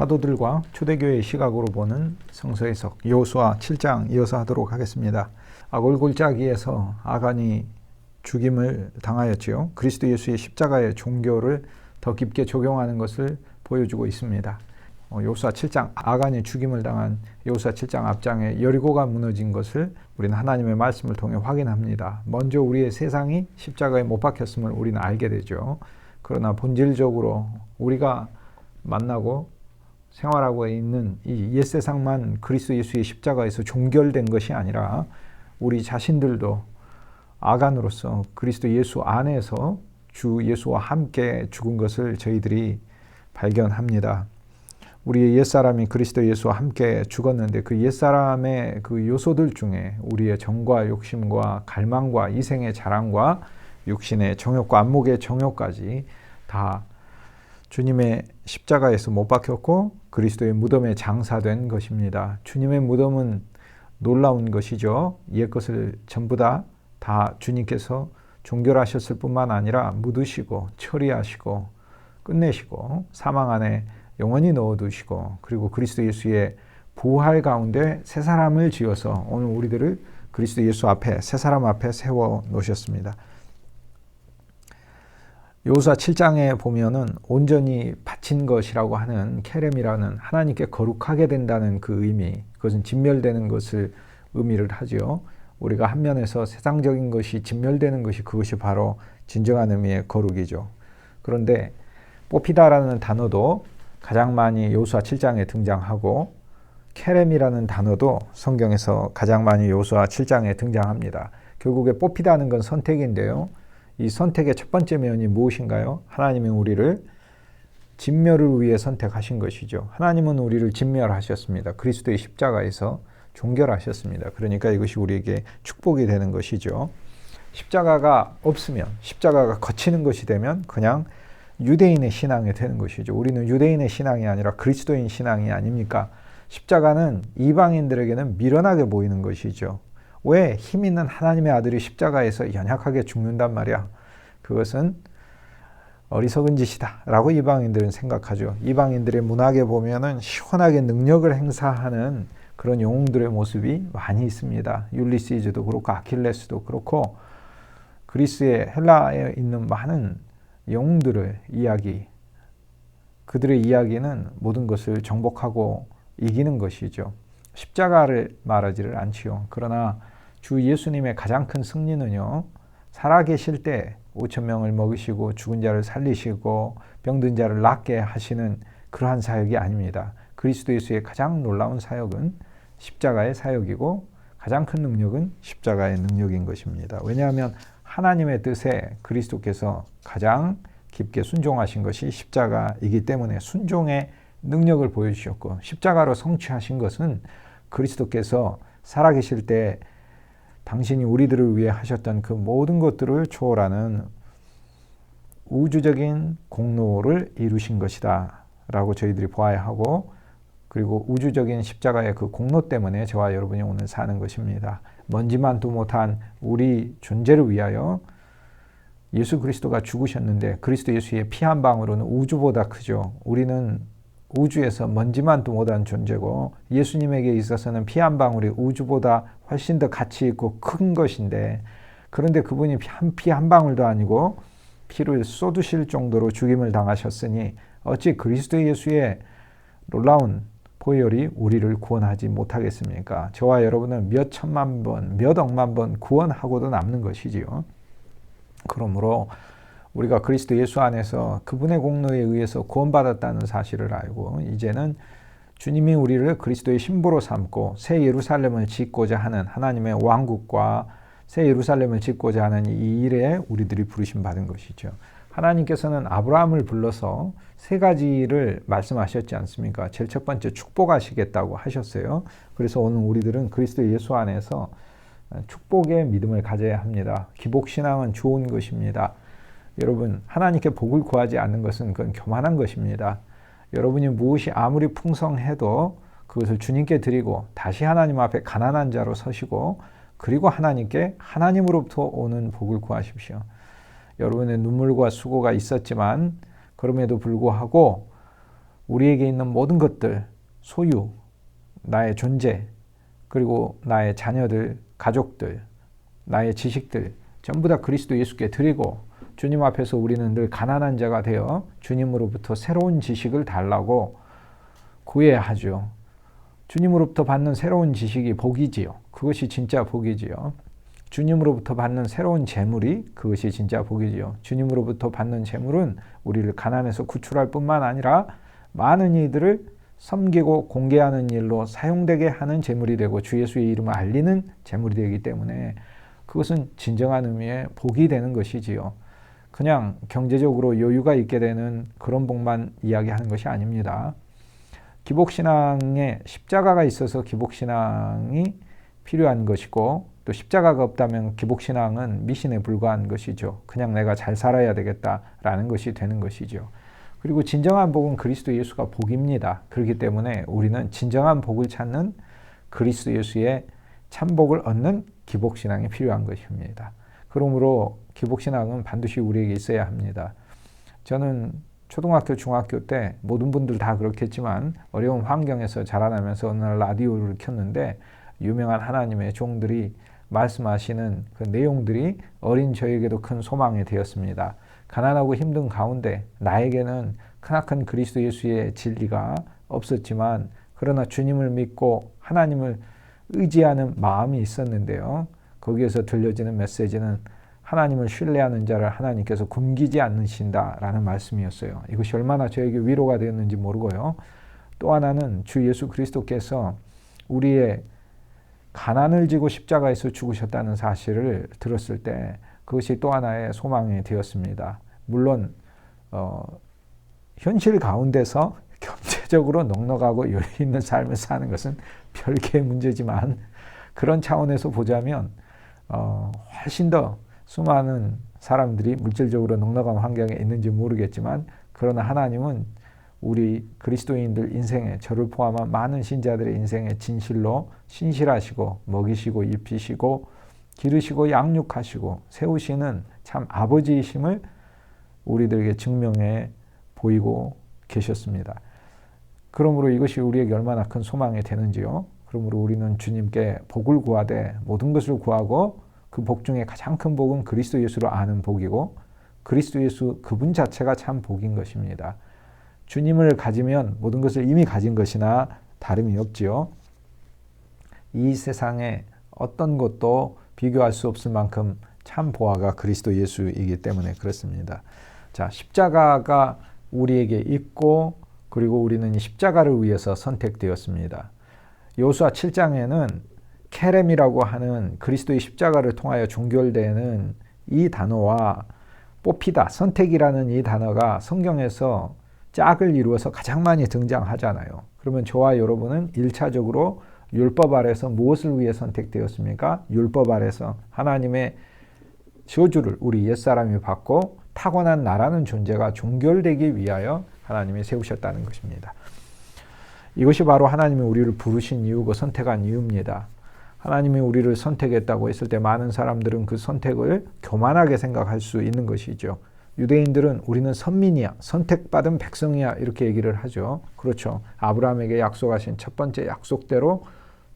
사도들과 초대교회의 시각으로 보는 성서 해석 여호수아 7장 이어서 하도록 하겠습니다. 아골골짜기에서 아간이 죽임을 당하였지요. 그리스도 예수의 십자가의 종교를 더 깊게 적용하는 것을 보여주고 있습니다. 여호수아 7장 아간이 죽임을 당한 여호수아 7장 앞장에 여리고가 무너진 것을 우리는 하나님의 말씀을 통해 확인합니다. 먼저 우리의 세상이 십자가에 못 박혔음을 우리는 알게 되죠. 그러나 본질적으로 우리가 만나고 생활하고 있는 이 옛세상만 그리스도 예수의 십자가에서 종결된 것이 아니라 우리 자신들도 아간으로서 그리스도 예수 안에서 주 예수와 함께 죽은 것을 저희들이 발견합니다. 우리의 옛사람이 그리스도 예수와 함께 죽었는데 그 옛사람의 그 요소들 중에 우리의 정과 욕심과 갈망과 이생의 자랑과 육신의 정욕과 안목의 정욕까지 다 주님의 십자가에서 못 박혔고 그리스도의 무덤에 장사된 것입니다. 주님의 무덤은 놀라운 것이죠. 옛 것을 전부 다 주님께서 종결하셨을 뿐만 아니라 묻으시고 처리하시고 끝내시고 사망 안에 영원히 넣어두시고 그리고 그리스도 예수의 부활 가운데 새 사람을 지어서 오늘 우리들을 그리스도 예수 앞에 새 사람 앞에 세워 놓으셨습니다. 여호수아 7장에 보면은 온전히 바친 것이라고 하는 케렘이라는 하나님께 거룩하게 된다는 그 의미, 그것은 진멸되는 것을 의미를 하죠. 우리가 한 면에서 세상적인 것이 진멸되는 것이 그것이 바로 진정한 의미의 거룩이죠. 그런데 뽑히다라는 단어도 가장 많이 여호수아 7장에 등장하고 케렘이라는 단어도 성경에서 가장 많이 여호수아 7장에 등장합니다. 결국에 뽑히다는 건 선택인데요. 이 선택의 첫 번째 면이 무엇인가요? 하나님이 우리를 진멸을 위해 선택하신 것이죠. 하나님은 우리를 진멸하셨습니다. 그리스도의 십자가에서 종결하셨습니다. 그러니까 이것이 우리에게 축복이 되는 것이죠. 십자가가 없으면, 십자가가 거치는 것이 되면 그냥 유대인의 신앙이 되는 것이죠. 우리는 유대인의 신앙이 아니라 그리스도인 신앙이 아닙니까? 십자가는 이방인들에게는 미련하게 보이는 것이죠. 왜 힘 있는 하나님의 아들이 십자가에서 연약하게 죽는단 말이야? 그것은 어리석은 짓이다 라고 이방인들은 생각하죠. 이방인들의 문학에 보면은 시원하게 능력을 행사하는 그런 영웅들의 모습이 많이 있습니다. 율리시즈도 그렇고 아킬레스도 그렇고 그리스의 헬라에 있는 많은 영웅들의 이야기, 그들의 이야기는 모든 것을 정복하고 이기는 것이죠. 십자가를 말하지를 않지요. 그러나 주 예수님의 가장 큰 승리는요, 살아계실 때 5천 명을 먹이시고 죽은 자를 살리시고 병든 자를 낫게 하시는 그러한 사역이 아닙니다. 그리스도 예수의 가장 놀라운 사역은 십자가의 사역이고 가장 큰 능력은 십자가의 능력인 것입니다. 왜냐하면 하나님의 뜻에 그리스도께서 가장 깊게 순종하신 것이 십자가이기 때문에 순종의 능력을 보여주셨고 십자가로 성취하신 것은 그리스도께서 살아계실 때 당신이 우리들을 위해 하셨던 그 모든 것들을 초월하는 우주적인 공로를 이루신 것이다 라고 저희들이 보아야 하고, 그리고 우주적인 십자가의 그 공로 때문에 저와 여러분이 오늘 사는 것입니다. 먼지만도 못한 우리 존재를 위하여 예수 그리스도가 죽으셨는데 그리스도 예수의 피 한 방울은 우주보다 크죠. 우리는 우주에서 먼지만도 못한 존재고 예수님에게 있어서는 피 한 방울이 우주보다 훨씬 더 가치 있고 큰 것인데, 그런데 그분이 피 한 방울도 아니고 피를 쏟으실 정도로 죽임을 당하셨으니 어찌 그리스도 예수의 놀라운 보혈이 우리를 구원하지 못하겠습니까? 저와 여러분은 몇 천만 번, 몇 억만 번 구원하고도 남는 것이지요. 그러므로 우리가 그리스도 예수 안에서 그분의 공로에 의해서 구원받았다는 사실을 알고 이제는 주님이 우리를 그리스도의 신부로 삼고 새 예루살렘을 짓고자 하는 하나님의 왕국과 새 예루살렘을 짓고자 하는 이 일에 우리들이 부르심 받은 것이죠. 하나님께서는 아브라함을 불러서 세 가지를 말씀하셨지 않습니까? 제일 첫 번째 축복하시겠다고 하셨어요. 그래서 오늘 우리들은 그리스도 예수 안에서 축복의 믿음을 가져야 합니다. 기복신앙은 좋은 것입니다. 여러분, 하나님께 복을 구하지 않는 것은 그건 교만한 것입니다. 여러분이 무엇이 아무리 풍성해도 그것을 주님께 드리고 다시 하나님 앞에 가난한 자로 서시고 그리고 하나님께 하나님으로부터 오는 복을 구하십시오. 여러분의 눈물과 수고가 있었지만 그럼에도 불구하고 우리에게 있는 모든 것들, 소유, 나의 존재, 그리고 나의 자녀들, 가족들, 나의 지식들 전부 다 그리스도 예수께 드리고 주님 앞에서 우리는 늘 가난한 자가 되어 주님으로부터 새로운 지식을 달라고 구해야 하죠. 주님으로부터 받는 새로운 지식이 복이지요. 그것이 진짜 복이지요. 주님으로부터 받는 새로운 재물이 그것이 진짜 복이지요. 주님으로부터 받는 재물은 우리를 가난에서 구출할 뿐만 아니라 많은 이들을 섬기고 공개하는 일로 사용되게 하는 재물이 되고 주 예수의 이름을 알리는 재물이 되기 때문에 그것은 진정한 의미의 복이 되는 것이지요. 그냥 경제적으로 여유가 있게 되는 그런 복만 이야기하는 것이 아닙니다. 기복신앙에 십자가가 있어서 기복신앙이 필요한 것이고 또 십자가가 없다면 기복신앙은 미신에 불과한 것이죠. 그냥 내가 잘 살아야 되겠다라는 것이 되는 것이죠. 그리고 진정한 복은 그리스도 예수가 복입니다. 그렇기 때문에 우리는 진정한 복을 찾는 그리스도 예수의 참복을 얻는 기복신앙이 필요한 것입니다. 그러므로 기복신앙은 반드시 우리에게 있어야 합니다. 저는 초등학교, 중학교 때 모든 분들 다 그렇겠지만 어려운 환경에서 자라나면서 어느 날 라디오를 켰는데 유명한 하나님의 종들이 말씀하시는 그 내용들이 어린 저에게도 큰 소망이 되었습니다. 가난하고 힘든 가운데 나에게는 크나큰 그리스도 예수의 진리가 없었지만 그러나 주님을 믿고 하나님을 의지하는 마음이 있었는데요. 거기에서 들려지는 메시지는 하나님을 신뢰하는 자를 하나님께서 굶기지 않으신다라는 말씀이었어요. 이것이 얼마나 저에게 위로가 되었는지 모르고요. 또 하나는 주 예수 그리스도께서 우리의 가난을 지고 십자가에서 죽으셨다는 사실을 들었을 때 그것이 또 하나의 소망이 되었습니다. 물론 현실 가운데서 경제적으로 넉넉하고 여유 있는 삶을 사는 것은 별개의 문제지만 그런 차원에서 보자면 훨씬 더 수많은 사람들이 물질적으로 넉넉한 환경에 있는지 모르겠지만 그러나 하나님은 우리 그리스도인들 인생에 저를 포함한 많은 신자들의 인생에 진실로 신실하시고 먹이시고 입히시고 기르시고 양육하시고 세우시는 참 아버지이심을 우리들에게 증명해 보이고 계셨습니다. 그러므로 이것이 우리에게 얼마나 큰 소망이 되는지요. 그러므로 우리는 주님께 복을 구하되 모든 것을 구하고 그 복 중에 가장 큰 복은 그리스도 예수를 아는 복이고 그리스도 예수 그분 자체가 참 복인 것입니다. 주님을 가지면 모든 것을 이미 가진 것이나 다름이 없지요. 이 세상에 어떤 것도 비교할 수 없을 만큼 참 보아가 그리스도 예수이기 때문에 그렇습니다. 자, 십자가가 우리에게 있고 그리고 우리는 이 십자가를 위해서 선택되었습니다. 여호수아 7장에는 케렘이라고 하는 그리스도의 십자가를 통하여 종결되는 이 단어와 뽑히다, 선택이라는 이 단어가 성경에서 짝을 이루어서 가장 많이 등장하잖아요. 그러면 저와 여러분은 1차적으로 율법 아래서 무엇을 위해 선택되었습니까? 율법 아래서 하나님의 저주를 우리 옛사람이 받고 타고난 나라는 존재가 종결되기 위하여 하나님이 세우셨다는 것입니다. 이것이 바로 하나님이 우리를 부르신 이유고 선택한 이유입니다. 하나님이 우리를 선택했다고 했을 때 많은 사람들은 그 선택을 교만하게 생각할 수 있는 것이죠. 유대인들은 우리는 선민이야, 선택받은 백성이야 이렇게 얘기를 하죠. 그렇죠. 아브라함에게 약속하신 첫 번째 약속대로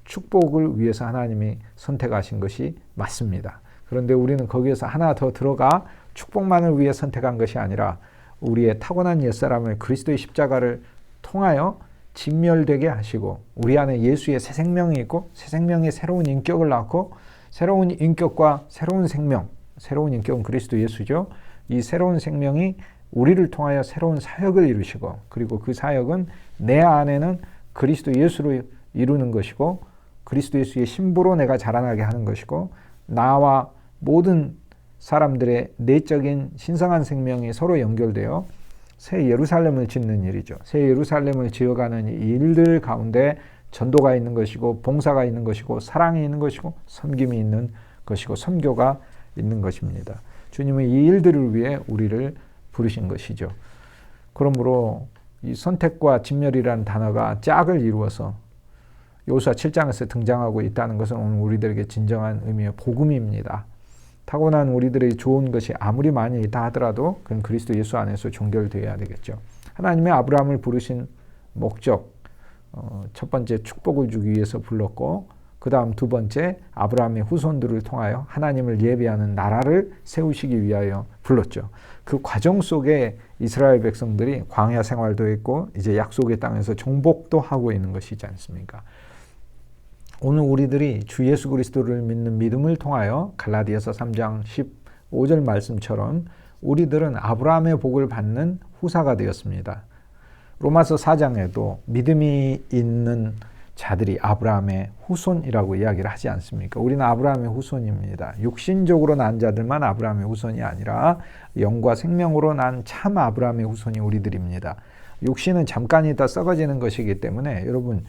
축복을 위해서 하나님이 선택하신 것이 맞습니다. 그런데 우리는 거기에서 하나 더 들어가 축복만을 위해 선택한 것이 아니라 우리의 타고난 옛사람을 그리스도의 십자가를 통하여 진멸되게 하시고 우리 안에 예수의 새 생명이 있고 새 생명의 새로운 인격을 낳고 새로운 인격과 새로운 생명, 새로운 인격은 그리스도 예수죠. 이 새로운 생명이 우리를 통하여 새로운 사역을 이루시고 그리고 그 사역은 내 안에는 그리스도 예수로 이루는 것이고 그리스도 예수의 신부로 내가 자라나게 하는 것이고 나와 모든 사람들의 내적인 신성한 생명이 서로 연결되어 새 예루살렘을 짓는 일이죠. 새 예루살렘을 지어가는 일들 가운데 전도가 있는 것이고 봉사가 있는 것이고 사랑이 있는 것이고 섬김이 있는 것이고 선교가 있는 것입니다. 주님은 이 일들을 위해 우리를 부르신 것이죠. 그러므로 이 선택과 진멸이라는 단어가 짝을 이루어서 여호수아 7장에서 등장하고 있다는 것은 오늘 우리들에게 진정한 의미의 복음입니다. 타고난 우리들의 좋은 것이 아무리 많이 있다 하더라도 그건 그리스도 예수 안에서 종결되어야 되겠죠. 하나님의 아브라함을 부르신 목적, 첫 번째 축복을 주기 위해서 불렀고, 그 다음 두 번째 아브라함의 후손들을 통하여 하나님을 예배하는 나라를 세우시기 위하여 불렀죠. 그 과정 속에 이스라엘 백성들이 광야 생활도 했고 이제 약속의 땅에서 정복도 하고 있는 것이지 않습니까? 오늘 우리들이 주 예수 그리스도를 믿는 믿음을 통하여 갈라디아서 3장 15절 말씀처럼 우리들은 아브라함의 복을 받는 후사가 되었습니다. 로마서 4장에도 믿음이 있는 자들이 아브라함의 후손이라고 이야기를 하지 않습니까? 우리는 아브라함의 후손입니다. 육신적으로 난 자들만 아브라함의 후손이 아니라 영과 생명으로 난 참 아브라함의 후손이 우리들입니다. 육신은 잠깐 있다 썩어지는 것이기 때문에 여러분,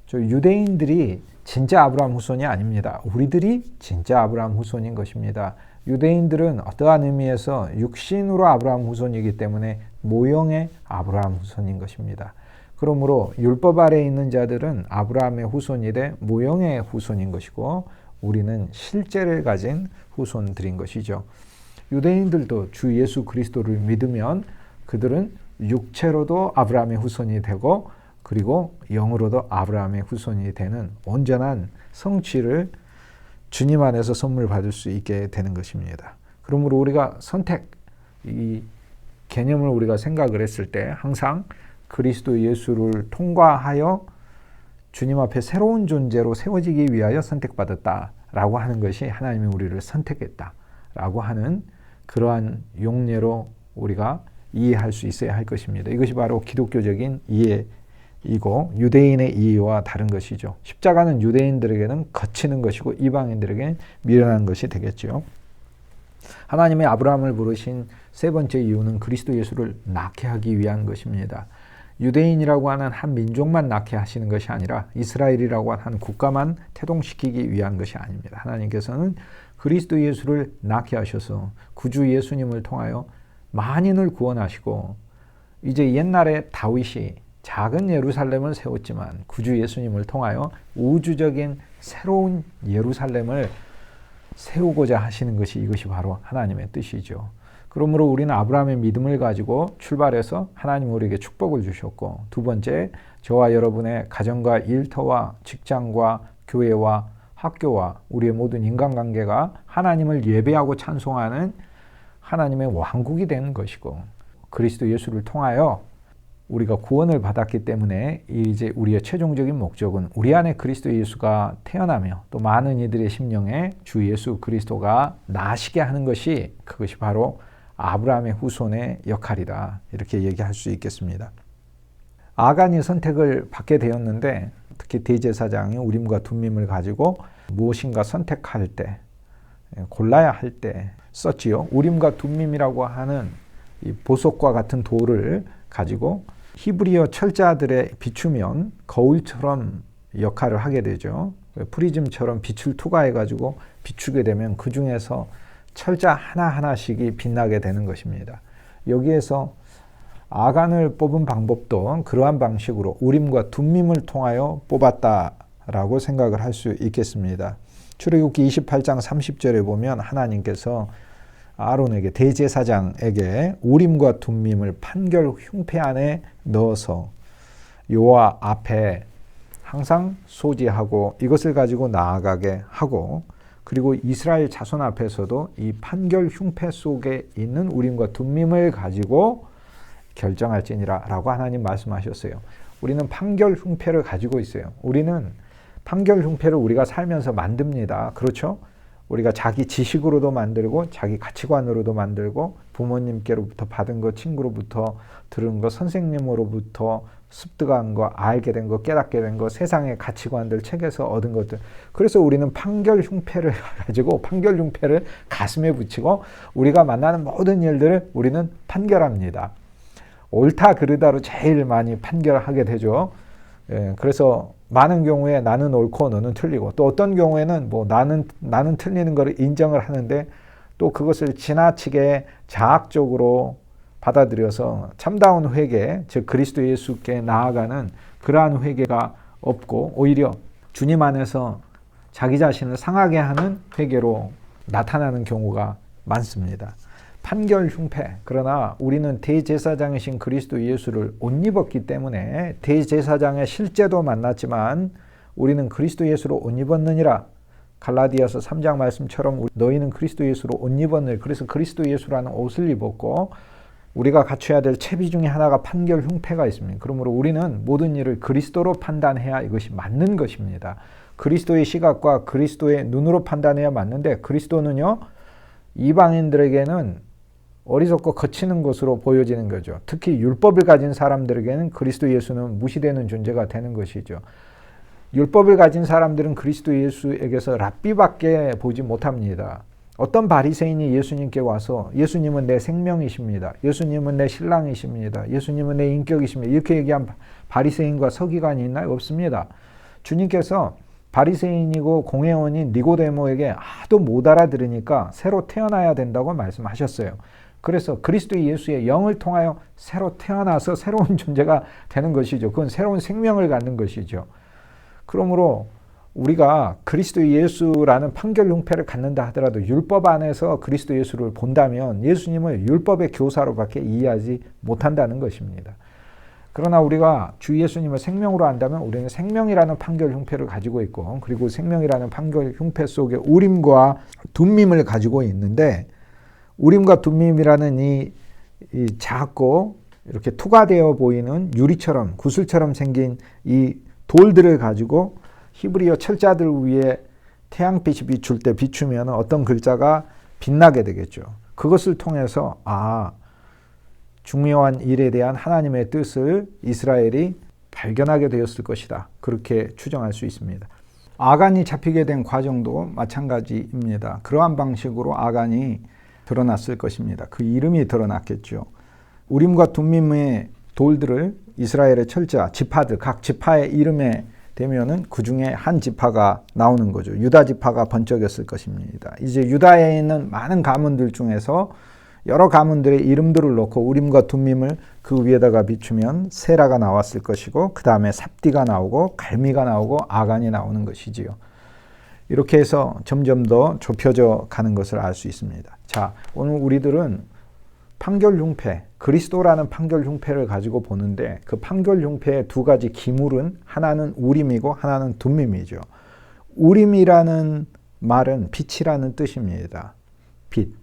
저 유대인들이 진짜 아브라함 후손이 아닙니다. 우리들이 진짜 아브라함 후손인 것입니다. 유대인들은 어떠한 의미에서 육신으로 아브라함 후손이기 때문에 모형의 아브라함 후손인 것입니다. 그러므로 율법 아래에 있는 자들은 아브라함의 후손이 돼 모형의 후손인 것이고 우리는 실제를 가진 후손들인 것이죠. 유대인들도 주 예수 그리스도를 믿으면 그들은 육체로도 아브라함의 후손이 되고 그리고 영으로도 아브라함의 후손이 되는 온전한 성취를 주님 안에서 선물 받을 수 있게 되는 것입니다. 그러므로 우리가 선택, 이 개념을 우리가 생각을 했을 때 항상 그리스도 예수를 통과하여 주님 앞에 새로운 존재로 세워지기 위하여 선택받았다라고 하는 것이 하나님이 우리를 선택했다라고 하는 그러한 용례로 우리가 이해할 수 있어야 할 것입니다. 이것이 바로 기독교적인 이해이고 유대인의 이해와 다른 것이죠. 십자가는 유대인들에게는 거치는 것이고 이방인들에게는 미련한 것이 되겠죠. 하나님의 아브라함을 부르신 세 번째 이유는 그리스도 예수를 낳게 하기 위한 것입니다. 유대인이라고 하는 한 민족만 낳게 하시는 것이 아니라 이스라엘이라고 하는 한 국가만 태동시키기 위한 것이 아닙니다. 하나님께서는 그리스도 예수를 낳게 하셔서 구주 예수님을 통하여 만인을 구원하시고 이제 옛날에 다윗이 작은 예루살렘을 세웠지만 구주 예수님을 통하여 우주적인 새로운 예루살렘을 세우고자 하시는 것이 이것이 바로 하나님의 뜻이죠. 그러므로 우리는 아브라함의 믿음을 가지고 출발해서 하나님 우리에게 축복을 주셨고 두 번째, 저와 여러분의 가정과 일터와 직장과 교회와 학교와 우리의 모든 인간관계가 하나님을 예배하고 찬송하는 하나님의 왕국이 되는 것이고 그리스도 예수를 통하여 우리가 구원을 받았기 때문에 이제 우리의 최종적인 목적은 우리 안에 그리스도 예수가 태어나며 또 많은 이들의 심령에 주 예수 그리스도가 나시게 하는 것이 그것이 바로 아브라함의 후손의 역할이다. 이렇게 얘기할 수 있겠습니다. 아간이 선택을 받게 되었는데 특히 대제사장이 우림과 둠밈을 가지고 무엇인가 선택할 때 골라야 할 때 썼지요. 우림과 둠밈이라고 하는 이 보석과 같은 돌을 가지고 히브리어 철자들에 비추면 거울처럼 역할을 하게 되죠. 프리즘처럼 빛을 투과해가지고 비추게 되면 그 중에서 철자 하나하나씩이 빛나게 되는 것입니다. 여기에서 아간을 뽑은 방법도 그러한 방식으로 우림과 둠밈을 통하여 뽑았다라고 생각을 할 수 있겠습니다. 출애굽기 28장 30절에 보면 하나님께서 아론에게 대제사장에게 우림과 둠밈을 판결 흉패 안에 넣어서 여호와 앞에 항상 소지하고 이것을 가지고 나아가게 하고 그리고 이스라엘 자손 앞에서도 이 판결 흉패 속에 있는 우림과 둠밈을 가지고 결정할지니라 라고 하나님 말씀하셨어요. 우리는 판결 흉패를 가지고 있어요. 우리는 판결 흉패를 우리가 살면서 만듭니다. 그렇죠? 우리가 자기 지식으로도 만들고 자기 가치관으로도 만들고 부모님께로부터 받은 거, 친구로부터 들은 거, 선생님으로부터 습득한 거, 알게 된 거, 깨닫게 된 거, 세상의 가치관들, 책에서 얻은 것들. 그래서 우리는 판결 흉패를 가지고 판결 흉패를 가슴에 붙이고 우리가 만나는 모든 일들을 우리는 판결합니다. 옳다 그르다로 제일 많이 판결하게 되죠. 그래서 많은 경우에 나는 옳고 너는 틀리고 또 어떤 경우에는 뭐 나는 틀리는 것을 인정을 하는데 또 그것을 지나치게 자학적으로 받아들여서 참다운 회개, 즉 그리스도 예수께 나아가는 그러한 회개가 없고 오히려 주님 안에서 자기 자신을 상하게 하는 회개로 나타나는 경우가 많습니다. 판결 흉패. 그러나 우리는 대제사장이신 그리스도 예수를 옷 입었기 때문에 대제사장의 실제도 만났지만 우리는 그리스도 예수로 옷 입었느니라. 갈라디아서 3장 말씀처럼 너희는 그리스도 예수로 옷 입었느니라. 그래서 그리스도 예수라는 옷을 입었고 우리가 갖춰야 될 채비 중에 하나가 판결 흉패가 있습니다. 그러므로 우리는 모든 일을 그리스도로 판단해야 이것이 맞는 것입니다. 그리스도의 시각과 그리스도의 눈으로 판단해야 맞는데 그리스도는요, 이방인들에게는 어리석고 거치는 것으로 보여지는 거죠. 특히 율법을 가진 사람들에게는 그리스도 예수는 무시되는 존재가 되는 것이죠. 율법을 가진 사람들은 그리스도 예수에게서 랍비밖에 보지 못합니다. 어떤 바리새인이 예수님께 와서 예수님은 내 생명이십니다. 예수님은 내 신랑이십니다. 예수님은 내 인격이십니다. 이렇게 얘기한 바리새인과 서기관이 있나요? 없습니다. 주님께서 바리새인이고 공회원인 니고데모에게 하도 못 알아들으니까 새로 태어나야 된다고 말씀하셨어요. 그래서 그리스도 예수의 영을 통하여 새로 태어나서 새로운 존재가 되는 것이죠. 그건 새로운 생명을 갖는 것이죠. 그러므로 우리가 그리스도 예수라는 판결 흉패를 갖는다 하더라도 율법 안에서 그리스도 예수를 본다면 예수님을 율법의 교사로밖에 이해하지 못한다는 것입니다. 그러나 우리가 주 예수님을 생명으로 안다면 우리는 생명이라는 판결 흉패를 가지고 있고 그리고 생명이라는 판결 흉패 속에 우림과 둠밈을 가지고 있는데 우림과 둠밈이라는 이 작고 이렇게 투과되어 보이는 유리처럼 구슬처럼 생긴 이 돌들을 가지고 히브리어 철자들 위에 태양빛이 비출 때 비추면 어떤 글자가 빛나게 되겠죠. 그것을 통해서 중요한 일에 대한 하나님의 뜻을 이스라엘이 발견하게 되었을 것이다. 그렇게 추정할 수 있습니다. 아간이 잡히게 된 과정도 마찬가지입니다. 그러한 방식으로 아간이 드러났을 것입니다. 그 이름이 드러났겠죠. 우림과 둠밈의 돌들을 이스라엘의 철자, 지파들, 각 지파의 이름에 되면은 그 중에 한 지파가 나오는 거죠. 유다 지파가 번쩍였을 것입니다. 이제 유다에 있는 많은 가문들 중에서 여러 가문들의 이름들을 놓고 우림과 둠밈을 그 위에다가 비추면 세라가 나왔을 것이고 그 다음에 삽디가 나오고 갈미가 나오고 아간이 나오는 것이지요. 이렇게 해서 점점 더 좁혀져 가는 것을 알 수 있습니다. 자, 오늘 우리들은 판결 흉패, 그리스도라는 판결 흉패를 가지고 보는데 그 판결 흉패의 두 가지 기물은 하나는 우림이고 하나는 둠밈이죠. 우림이라는 말은 빛이라는 뜻입니다. 빛.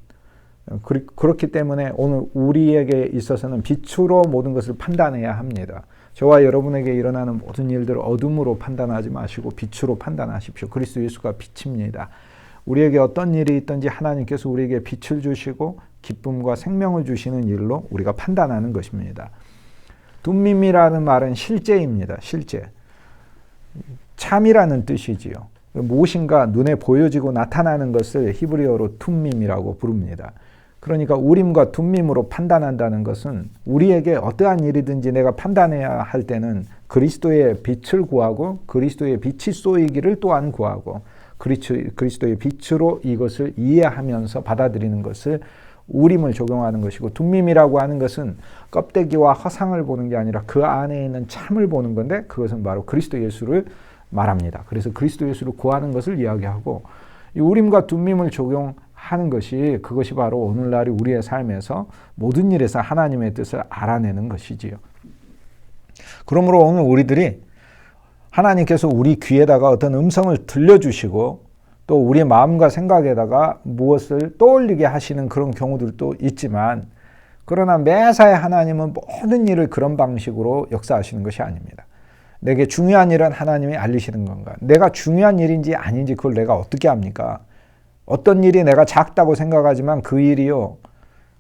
그렇기 때문에 오늘 우리에게 있어서는 빛으로 모든 것을 판단해야 합니다. 저와 여러분에게 일어나는 모든 일들을 어둠으로 판단하지 마시고 빛으로 판단하십시오. 그리스도 예수가 빛입니다. 우리에게 어떤 일이 있든지 하나님께서 우리에게 빛을 주시고 기쁨과 생명을 주시는 일로 우리가 판단하는 것입니다. 둠밈이라는 말은 실제입니다. 실제. 참이라는 뜻이지요. 무엇인가 눈에 보여지고 나타나는 것을 히브리어로 툼밈이라고 부릅니다. 그러니까 우림과 둠밈으로 판단한다는 것은 우리에게 어떠한 일이든지 내가 판단해야 할 때는 그리스도의 빛을 구하고 그리스도의 빛이 쏘이기를 또한 구하고 그리스도의 빛으로 이것을 이해하면서 받아들이는 것을 우림을 적용하는 것이고 둠밈이라고 하는 것은 껍데기와 허상을 보는 게 아니라 그 안에 있는 참을 보는 건데 그것은 바로 그리스도 예수를 말합니다. 그래서 그리스도 예수를 구하는 것을 이야기하고 이 우림과 둠밈을 적용하는 것이 그것이 바로 오늘날 우리의 삶에서 모든 일에서 하나님의 뜻을 알아내는 것이지요. 그러므로 오늘 우리들이 하나님께서 우리 귀에다가 어떤 음성을 들려주시고 또 우리의 마음과 생각에다가 무엇을 떠올리게 하시는 그런 경우들도 있지만 그러나 매사에 하나님은 모든 일을 그런 방식으로 역사하시는 것이 아닙니다. 내게 중요한 일은 하나님이 알리시는 건가? 내가 중요한 일인지 아닌지 그걸 내가 어떻게 합니까? 어떤 일이 내가 작다고 생각하지만 그 일이요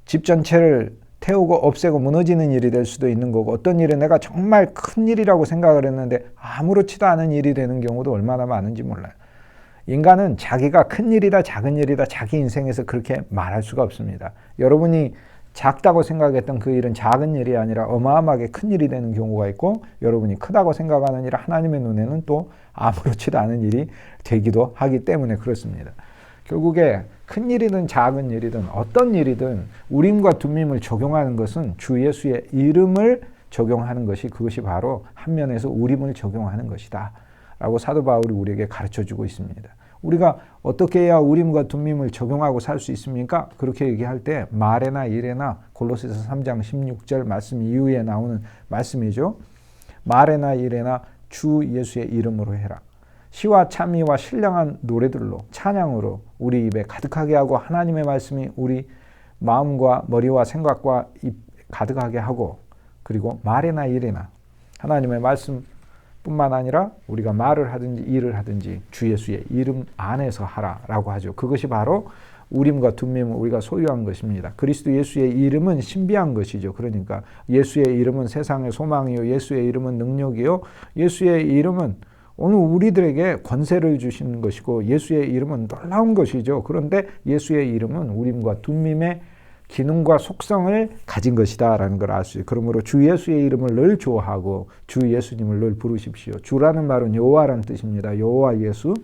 집 전체를 태우고 없애고 무너지는 일이 될 수도 있는 거고 어떤 일은 내가 정말 큰 일이라고 생각을 했는데 아무렇지도 않은 일이 되는 경우도 얼마나 많은지 몰라요. 인간은 자기가 큰 일이다 작은 일이다 자기 인생에서 그렇게 말할 수가 없습니다. 여러분이 작다고 생각했던 그 일은 작은 일이 아니라 어마어마하게 큰 일이 되는 경우가 있고 여러분이 크다고 생각하는 일은 하나님의 눈에는 또 아무렇지도 않은 일이 되기도 하기 때문에 그렇습니다. 결국에 큰 일이든 작은 일이든 어떤 일이든 우림과 둠밈을 적용하는 것은 주 예수의 이름을 적용하는 것이 그것이 바로 한 면에서 우림을 적용하는 것이다 라고 사도 바울이 우리에게 가르쳐주고 있습니다. 우리가 어떻게 해야 우림과 둠밈을 적용하고 살 수 있습니까? 그렇게 얘기할 때 말에나 일에나 골로새서 3장 16절 말씀 이후에 나오는 말씀이죠. 말에나 일에나 주 예수의 이름으로 해라. 시와 찬미와 신령한 노래들로 찬양으로 우리 입에 가득하게 하고 하나님의 말씀이 우리 마음과 머리와 생각과 입 가득하게 하고, 그리고 말에나 일에나 하나님의 말씀뿐만 아니라 우리가 말을 하든지 일을 하든지 주 예수의 이름 안에서 하라라고 하죠. 그것이 바로 우림과 둠밈을 우리가 소유한 것입니다. 그리스도 예수의 이름은 신비한 것이죠. 그러니까 예수의 이름은 세상의 소망이요, 예수의 이름은 능력이요, 예수의 이름은 오늘 우리들에게 권세를 주시는 것이고, 예수의 이름은 놀라운 것이죠. 그런데 예수의 이름은 우림과 둠밈의 기능과 속성을 가진 것이다 라는 걸 알 수 있어요. 그러므로 주 예수의 이름을 늘 좋아하고 주 예수님을 늘 부르십시오. 주라는 말은 여호와라는 뜻입니다. 여호와 예수,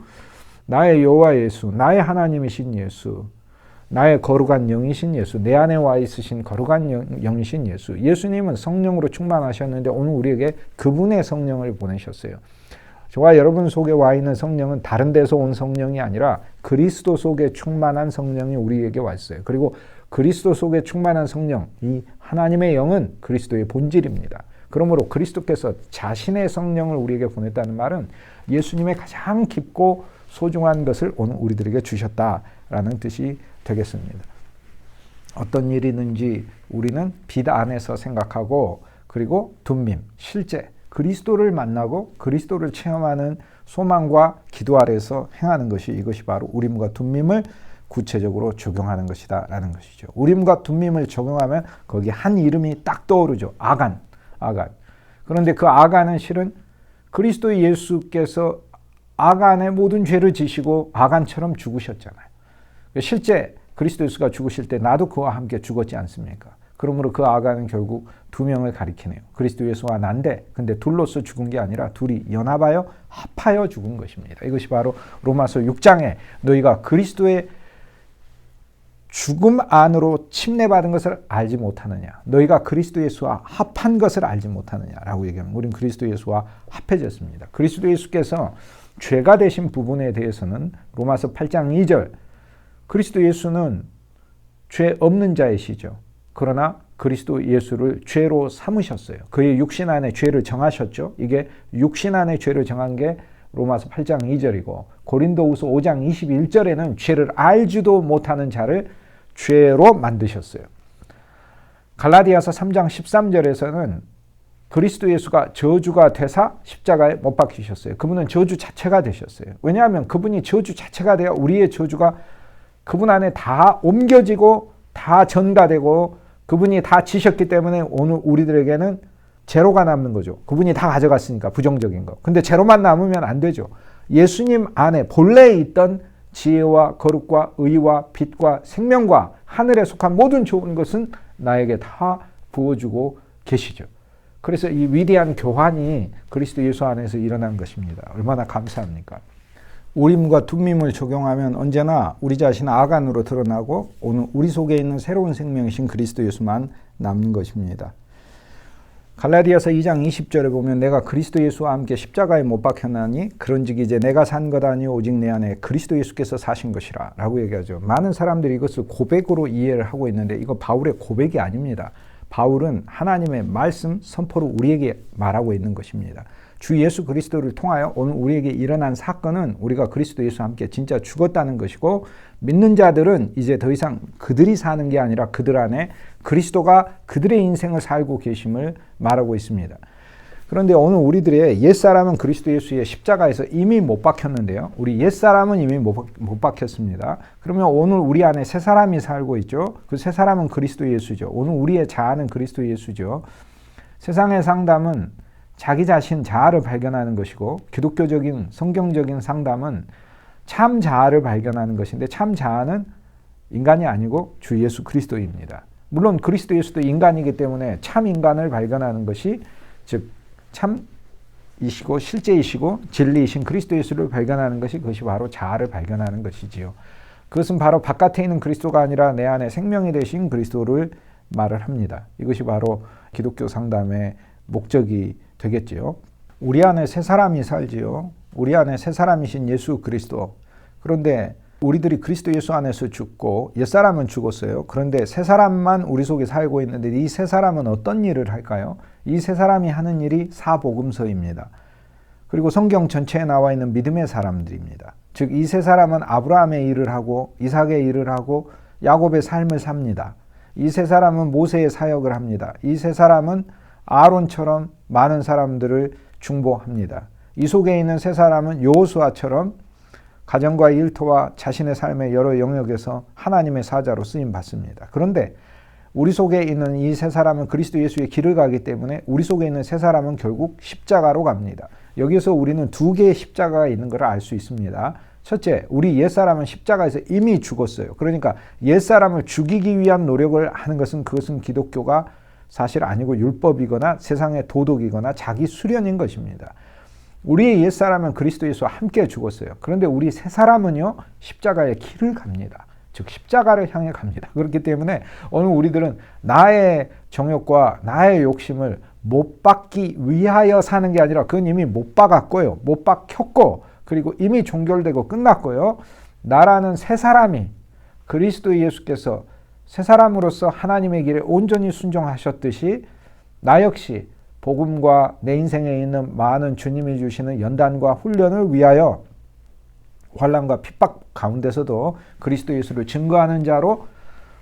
나의 여호와 예수, 나의 하나님이신 예수, 나의 거룩한 영이신 예수, 내 안에 와 있으신 거룩한 영이신 예수. 예수님은 성령으로 충만하셨는데 오늘 우리에게 그분의 성령을 보내셨어요. 저와 여러분 속에 와 있는 성령은 다른 데서 온 성령이 아니라 그리스도 속에 충만한 성령이 우리에게 와 있어요. 그리고 그리스도 속에 충만한 성령, 이 하나님의 영은 그리스도의 본질입니다. 그러므로 그리스도께서 자신의 성령을 우리에게 보냈다는 말은 예수님의 가장 깊고 소중한 것을 오늘 우리들에게 주셨다라는 뜻이 되겠습니다. 어떤 일이든지 우리는 빛 안에서 생각하고, 그리고 둠밈, 실제 그리스도를 만나고 그리스도를 체험하는 소망과 기도 아래서 행하는 것이, 이것이 바로 우림과 둠밈을 구체적으로 적용하는 것이다 라는 것이죠. 우림과 둠밈을 적용하면 거기 한 이름이 딱 떠오르죠. 아간. 그런데 그 아간은 실은 그리스도 예수께서 아간의 모든 죄를 지시고 아간처럼 죽으셨잖아요. 실제 그리스도 예수가 죽으실 때 나도 그와 함께 죽었지 않습니까? 그러므로 그 아간은 결국 두 명을 가리키네요. 그리스도 예수와 난데, 근데 둘로서 죽은 게 아니라 둘이 연합하여 합하여 죽은 것입니다. 이것이 바로 로마서 6장에 너희가 그리스도의 죽음 안으로 침례받은 것을 알지 못하느냐, 너희가 그리스도 예수와 합한 것을 알지 못하느냐라고 얘기합니다. 우리는 그리스도 예수와 합해졌습니다. 그리스도 예수께서 죄가 되신 부분에 대해서는 로마서 8장 2절, 그리스도 예수는 죄 없는 자이시죠. 그러나 그리스도 예수를 죄로 삼으셨어요. 그의 육신 안에 죄를 정하셨죠. 이게 육신 안에 죄를 정한 게 로마서 8장 2절이고, 고린도후서 5장 21절에는 죄를 알지도 못하는 자를 죄로 만드셨어요. 갈라디아서 3장 13절에서는 그리스도 예수가 저주가 되사 십자가에 못 박히셨어요. 그분은 저주 자체가 되셨어요. 왜냐하면 그분이 저주 자체가 되어 우리의 저주가 그분 안에 다 옮겨지고 다 전가되고 그분이 다 지셨기 때문에 오늘 우리들에게는 제로가 남는 거죠. 그분이 다 가져갔으니까, 부정적인 거. 근데 제로만 남으면 안 되죠. 예수님 안에 본래 있던 지혜와 거룩과 의와 빛과 생명과 하늘에 속한 모든 좋은 것은 나에게 다 부어주고 계시죠. 그래서 이 위대한 교환이 그리스도 예수 안에서 일어난 것입니다. 얼마나 감사합니까? 우림과 둠밈을 적용하면 언제나 우리 자신은 아간으로 드러나고 오늘 우리 속에 있는 새로운 생명이신 그리스도 예수만 남는 것입니다. 갈라디아서 2장 20절에 보면 내가 그리스도 예수와 함께 십자가에 못 박혔나니 그런즉 이제 내가 산 것 아니요 오직 내 안에 그리스도 예수께서 사신 것이라 라고 얘기하죠. 많은 사람들이 이것을 고백으로 이해를 하고 있는데 이거 바울의 고백이 아닙니다. 바울은 하나님의 말씀 선포를 우리에게 말하고 있는 것입니다. 주 예수 그리스도를 통하여 오늘 우리에게 일어난 사건은 우리가 그리스도 예수와 함께 진짜 죽었다는 것이고, 믿는 자들은 이제 더 이상 그들이 사는 게 아니라 그들 안에 그리스도가 그들의 인생을 살고 계심을 말하고 있습니다. 그런데 오늘 우리들의 옛사람은 그리스도 예수의 십자가에서 이미 못 박혔는데요. 우리 옛사람은 이미 못 박혔습니다. 그러면 오늘 우리 안에 새 사람이 살고 있죠. 그 새 사람은 그리스도 예수죠. 오늘 우리의 자아는 그리스도 예수죠. 세상의 상담은 자기 자신 자아를 발견하는 것이고, 기독교적인 성경적인 상담은 참 자아를 발견하는 것인데, 참 자아는 인간이 아니고 주 예수 그리스도입니다. 물론 그리스도 예수도 인간이기 때문에 참 인간을 발견하는 것이, 즉 참이시고 실제이시고 진리이신 그리스도 예수를 발견하는 것이, 그것이 바로 자아를 발견하는 것이지요. 그것은 바로 바깥에 있는 그리스도가 아니라 내 안에 생명이 되신 그리스도를 말을 합니다. 이것이 바로 기독교 상담의 목적이 되겠지요. 우리 안에 새 사람이 살지요. 우리 안에 새 사람이신 예수 그리스도, 그런데 우리들이 그리스도 예수 안에서 죽고 옛사람은 죽었어요. 그런데 새 사람만 우리 속에 살고 있는데 이 새 사람은 어떤 일을 할까요? 이 새 사람이 하는 일이 사복음서입니다. 그리고 성경 전체에 나와 있는 믿음의 사람들입니다. 즉 이 세 사람은 아브라함의 일을 하고 이삭의 일을 하고 야곱의 삶을 삽니다. 이 세 사람은 모세의 사역을 합니다. 이 세 사람은 아론처럼 많은 사람들을 중보합니다. 이 속에 있는 세 사람은 여호수아처럼 가정과 일터와 자신의 삶의 여러 영역에서 하나님의 사자로 쓰임 받습니다. 그런데 우리 속에 있는 이 세 사람은 그리스도 예수의 길을 가기 때문에 우리 속에 있는 세 사람은 결국 십자가로 갑니다. 여기서 우리는 두 개의 십자가가 있는 것을 알 수 있습니다. 첫째, 우리 옛사람은 십자가에서 이미 죽었어요. 그러니까 옛사람을 죽이기 위한 노력을 하는 그것은 기독교가 사실 아니고 율법이거나 세상의 도덕이거나 자기 수련인 것입니다. 우리의 옛사람은 그리스도 예수와 함께 죽었어요. 그런데 우리 새 사람은요, 십자가의 길을 갑니다. 즉 십자가를 향해 갑니다. 그렇기 때문에 오늘 우리들은 나의 정욕과 나의 욕심을 못 박기 위하여 사는 게 아니라 그건 이미 못 박았고요. 못 박혔고 그리고 이미 종결되고 끝났고요. 나라는 새 사람이 그리스도 예수께서 새 사람으로서 하나님의 길에 온전히 순종하셨듯이 나 역시 복음과 내 인생에 있는 많은 주님이 주시는 연단과 훈련을 위하여 환난과 핍박 가운데서도 그리스도 예수를 증거하는 자로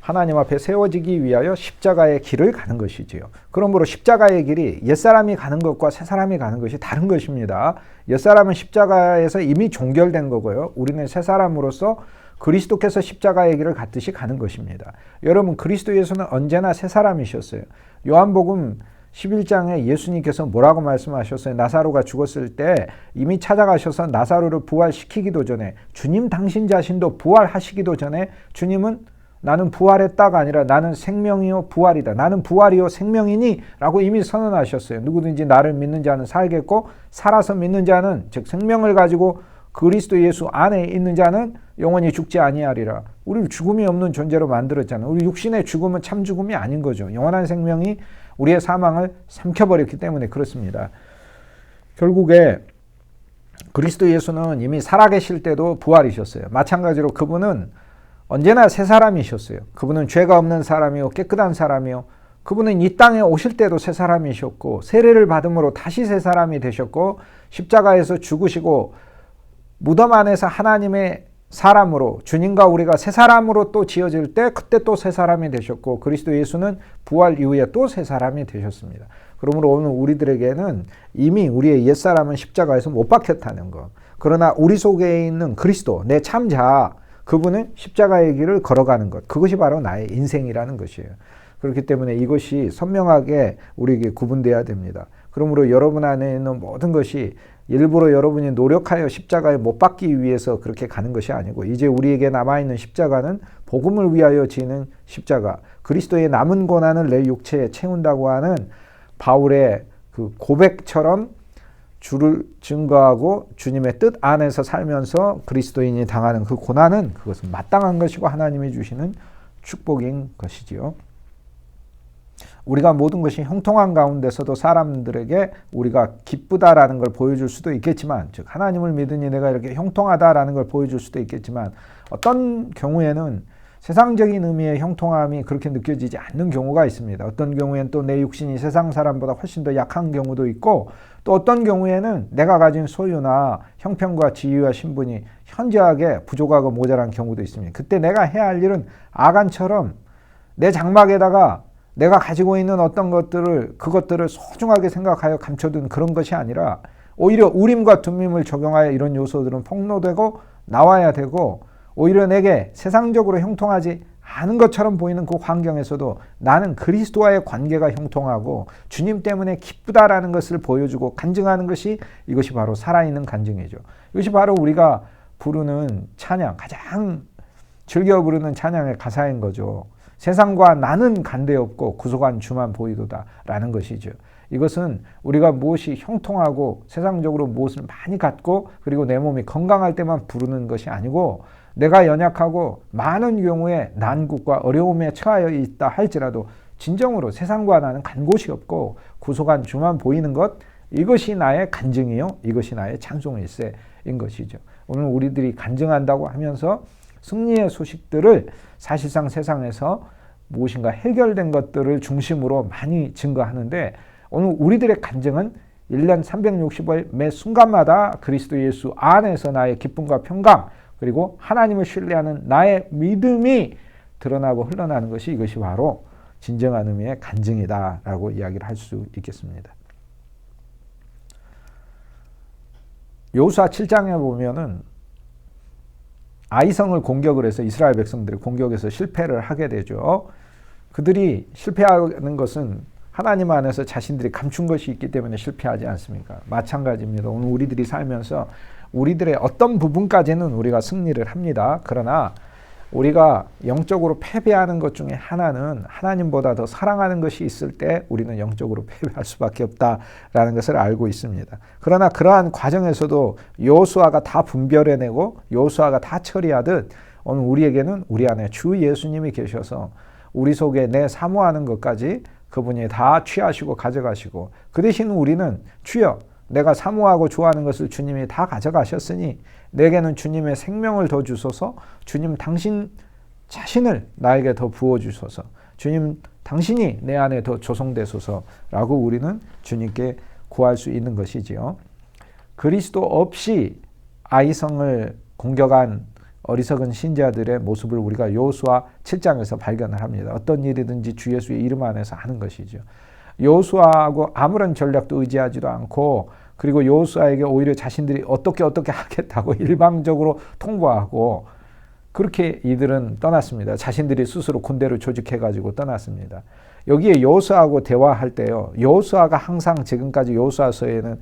하나님 앞에 세워지기 위하여 십자가의 길을 가는 것이지요. 그러므로 십자가의 길이 옛사람이 가는 것과 새사람이 가는 것이 다른 것입니다. 옛사람은 십자가에서 이미 종결된 거고요. 우리는 새사람으로서 그리스도께서 십자가의 길을 갔듯이 가는 것입니다. 여러분, 그리스도 예수는 언제나 새사람이셨어요. 요한복음 11장에 예수님께서 뭐라고 말씀하셨어요? 나사로가 죽었을 때 이미 찾아가셔서 나사로를 부활시키기도 전에 주님 당신 자신도 부활하시기도 전에 주님은 나는 부활했다가 아니라 나는 생명이요 부활이다. 나는 부활이요 생명이니 라고 이미 선언하셨어요. 누구든지 나를 믿는 자는 살겠고 살아서 믿는 자는 즉 생명을 가지고 그리스도 예수 안에 있는 자는 영원히 죽지 아니하리라. 우리를 죽음이 없는 존재로 만들었잖아요. 우리 육신의 죽음은 참 죽음이 아닌 거죠. 영원한 생명이 우리의 사망을 삼켜버렸기 때문에 그렇습니다. 결국에 그리스도 예수는 이미 살아계실 때도 부활이셨어요. 마찬가지로 그분은 언제나 새 사람이셨어요. 그분은 죄가 없는 사람이요 깨끗한 사람이요. 그분은 이 땅에 오실 때도 새 사람이셨고 세례를 받음으로 다시 새 사람이 되셨고 십자가에서 죽으시고 무덤 안에서 하나님의 사람으로 주님과 우리가 새 사람으로 또 지어질 때 그때 또 새 사람이 되셨고 그리스도 예수는 부활 이후에 또 새 사람이 되셨습니다. 그러므로 오늘 우리들에게는 이미 우리의 옛사람은 십자가에서 못 박혔다는 것. 그러나 우리 속에 있는 그리스도 내 참자 그분은 십자가의 길을 걸어가는 것. 그것이 바로 나의 인생이라는 것이에요. 그렇기 때문에 이것이 선명하게 우리에게 구분돼야 됩니다. 그러므로 여러분 안에 있는 모든 것이 일부러 여러분이 노력하여 십자가에 못 박기 위해서 그렇게 가는 것이 아니고 이제 우리에게 남아있는 십자가는 복음을 위하여 지는 십자가, 그리스도의 남은 고난을 내 육체에 채운다고 하는 바울의 그 고백처럼 주를 증거하고 주님의 뜻 안에서 살면서 그리스도인이 당하는 그 고난은 그것은 마땅한 것이고 하나님이 주시는 축복인 것이지요. 우리가 모든 것이 형통한 가운데서도 사람들에게 우리가 기쁘다라는 걸 보여줄 수도 있겠지만 즉 하나님을 믿으니 내가 이렇게 형통하다라는 걸 보여줄 수도 있겠지만 어떤 경우에는 세상적인 의미의 형통함이 그렇게 느껴지지 않는 경우가 있습니다. 어떤 경우에는 또 내 육신이 세상 사람보다 훨씬 더 약한 경우도 있고 또 어떤 경우에는 내가 가진 소유나 형편과 지위와 신분이 현저하게 부족하고 모자란 경우도 있습니다. 그때 내가 해야 할 일은 아간처럼 내 장막에다가 내가 가지고 있는 어떤 그것들을 소중하게 생각하여 감춰둔 그런 것이 아니라 오히려 우림과 둠밈을 적용하여 이런 요소들은 폭로되고 나와야 되고 오히려 내게 세상적으로 형통하지 않은 것처럼 보이는 그 환경에서도 나는 그리스도와의 관계가 형통하고 주님 때문에 기쁘다라는 것을 보여주고 간증하는 것이 이것이 바로 살아있는 간증이죠. 이것이 바로 우리가 부르는 찬양, 가장 즐겨 부르는 찬양의 가사인 거죠. 세상과 나는 간대없고 구속한 주만 보이도다 라는 것이죠. 이것은 우리가 무엇이 형통하고 세상적으로 무엇을 많이 갖고 그리고 내 몸이 건강할 때만 부르는 것이 아니고 내가 연약하고 많은 경우에 난국과 어려움에 처하여 있다 할지라도 진정으로 세상과 나는 간 곳이 없고 구속한 주만 보이는 것 이것이 나의 간증이요, 이것이 나의 찬송일세인 것이죠. 오늘 우리들이 간증한다고 하면서 승리의 소식들을 사실상 세상에서 무엇인가 해결된 것들을 중심으로 많이 증거하는데, 오늘 우리들의 간증은 1년 365일 매 순간마다 그리스도 예수 안에서 나의 기쁨과 평강, 그리고 하나님을 신뢰하는 나의 믿음이 드러나고 흘러나는 것이, 이것이 바로 진정한 의미의 간증이다라고 이야기를 할 수 있겠습니다. 여호수아 7장에 보면은 아이성을 공격을 해서 이스라엘 백성들이 공격해서 실패를 하게 되죠. 그들이 실패하는 것은 하나님 안에서 자신들이 감춘 것이 있기 때문에 실패하지 않습니까? 마찬가지입니다. 오늘 우리들이 살면서 우리들의 어떤 부분까지는 우리가 승리를 합니다. 그러나 우리가 영적으로 패배하는 것 중에 하나는 하나님보다 더 사랑하는 것이 있을 때 우리는 영적으로 패배할 수밖에 없다라는 것을 알고 있습니다. 그러나 그러한 과정에서도 여호수아가 다 분별해내고 여호수아가 다 처리하듯 오늘 우리에게는 우리 안에 주 예수님이 계셔서 우리 속에 내 사모하는 것까지 그분이 다 취하시고 가져가시고, 그 대신 우리는 주여 내가 사모하고 좋아하는 것을 주님이 다 가져가셨으니 내게는 주님의 생명을 더 주소서, 주님 당신 자신을 나에게 더 부어주소서, 주님 당신이 내 안에 더 조성되소서라고 우리는 주님께 구할 수 있는 것이지요. 그리스도 없이 아이성을 공격한 어리석은 신자들의 모습을 우리가 여호수아 7장에서 발견을 합니다. 어떤 일이든지 주 예수의 이름 안에서 하는 것이죠. 여호수아하고 아무런 전략도 의지하지도 않고, 그리고 여호수아에게 오히려 자신들이 어떻게 하겠다고 일방적으로 통보하고, 그렇게 이들은 떠났습니다. 자신들이 스스로 군대를 조직해가지고 떠났습니다. 여기에 여호수아하고 대화할 때요, 여호수아가 항상 지금까지 여호수아서에는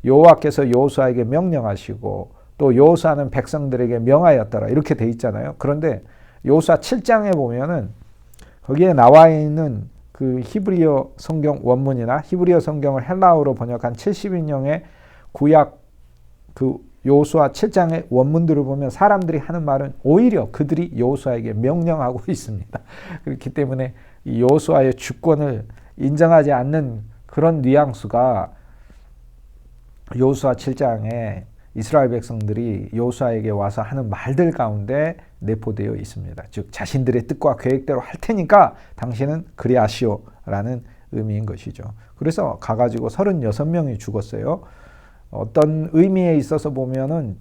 여호와께서 여호수아에게 명령하시고 또 여호수아는 백성들에게 명하였더라 이렇게 돼 있잖아요. 그런데 여호수아 7장에 보면은 거기에 나와 있는 그 히브리어 성경 원문이나 히브리어 성경을 헬라어로 번역한 70인용의 구약 그 여호수아 7장의 원문들을 보면 사람들이 하는 말은 오히려 그들이 여호수아에게 명령하고 있습니다. 그렇기 때문에 이 여호수아의 주권을 인정하지 않는 그런 뉘앙스가 여호수아 7장에 이스라엘 백성들이 여호수아에게 와서 하는 말들 가운데 내포되어 있습니다. 즉 자신들의 뜻과 계획대로 할 테니까 당신은 그리하시오라는 의미인 것이죠. 그래서 가가지고 36명이 죽었어요. 어떤 의미에 있어서 보면은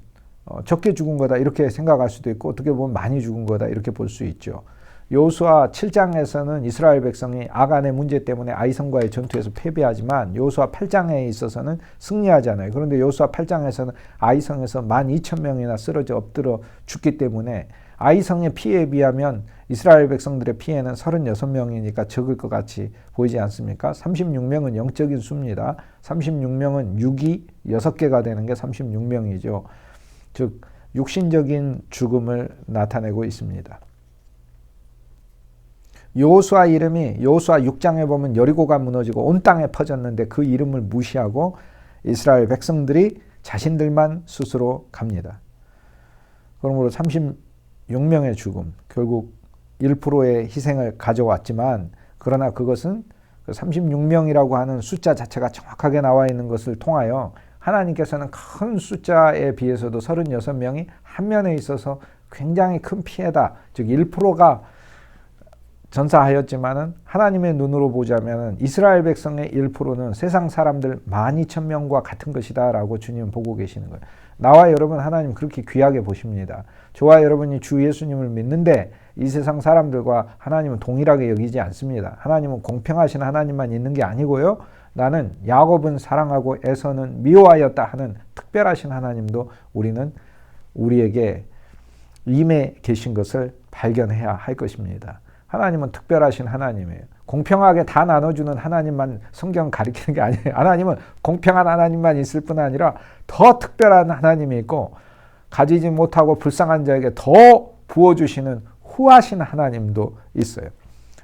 적게 죽은 거다 이렇게 생각할 수도 있고, 어떻게 보면 많이 죽은 거다 이렇게 볼 수 있죠. 여호수아 7장에서는 이스라엘 백성이 아간의 문제 때문에 아이성과의 전투에서 패배하지만 여호수아 8장에 있어서는 승리하잖아요. 그런데 여호수아 8장에서는 아이성에서 12,000명이나 쓰러져 엎드려 죽기 때문에 아이성의 피해에 비하면 이스라엘 백성들의 피해는 36명이니까 적을 것 같이 보이지 않습니까? 36명은 영적인 수입니다. 36명은 6이 6개가 되는 게 36명이죠. 즉 육신적인 죽음을 나타내고 있습니다. 여호수아 이름이 여호수아 6장에 보면 여리고가 무너지고 온 땅에 퍼졌는데 그 이름을 무시하고 이스라엘 백성들이 자신들만 스스로 갑니다. 그러므로 36명의 죽음, 결국 1%의 희생을 가져왔지만, 그러나 그것은 36명이라고 하는 숫자 자체가 정확하게 나와 있는 것을 통하여 하나님께서는 큰 숫자에 비해서도 36명이 한 면에 있어서 굉장히 큰 피해다, 즉 1%가 전사하였지만은 하나님의 눈으로 보자면 이스라엘 백성의 1%는 세상 사람들 12,000명과 같은 것이다 라고 주님은 보고 계시는 거예요. 나와 여러분 하나님 그렇게 귀하게 보십니다. 저와 여러분이 주 예수님을 믿는데 이 세상 사람들과 하나님은 동일하게 여기지 않습니다. 하나님은 공평하신 하나님만 있는 게 아니고요, 나는 야곱은 사랑하고 에서는 미워하였다 하는 특별하신 하나님도 우리에게 임해 계신 것을 발견해야 할 것입니다. 하나님은 특별하신 하나님이에요. 공평하게 다 나눠주는 하나님만 성경 가리키는 게 아니에요. 하나님은 공평한 하나님만 있을 뿐 아니라 더 특별한 하나님이 있고, 가지지 못하고 불쌍한 자에게 더 부어주시는 후하신 하나님도 있어요.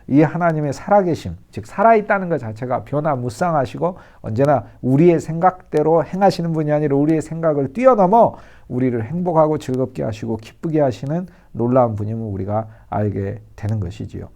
이 하나님의 살아계심, 즉 살아있다는 것 자체가 변화무쌍하시고 언제나 우리의 생각대로 행하시는 분이 아니라 우리의 생각을 뛰어넘어 우리를 행복하고 즐겁게 하시고 기쁘게 하시는 놀라운 분임을 우리가 알게 되는 것이지요.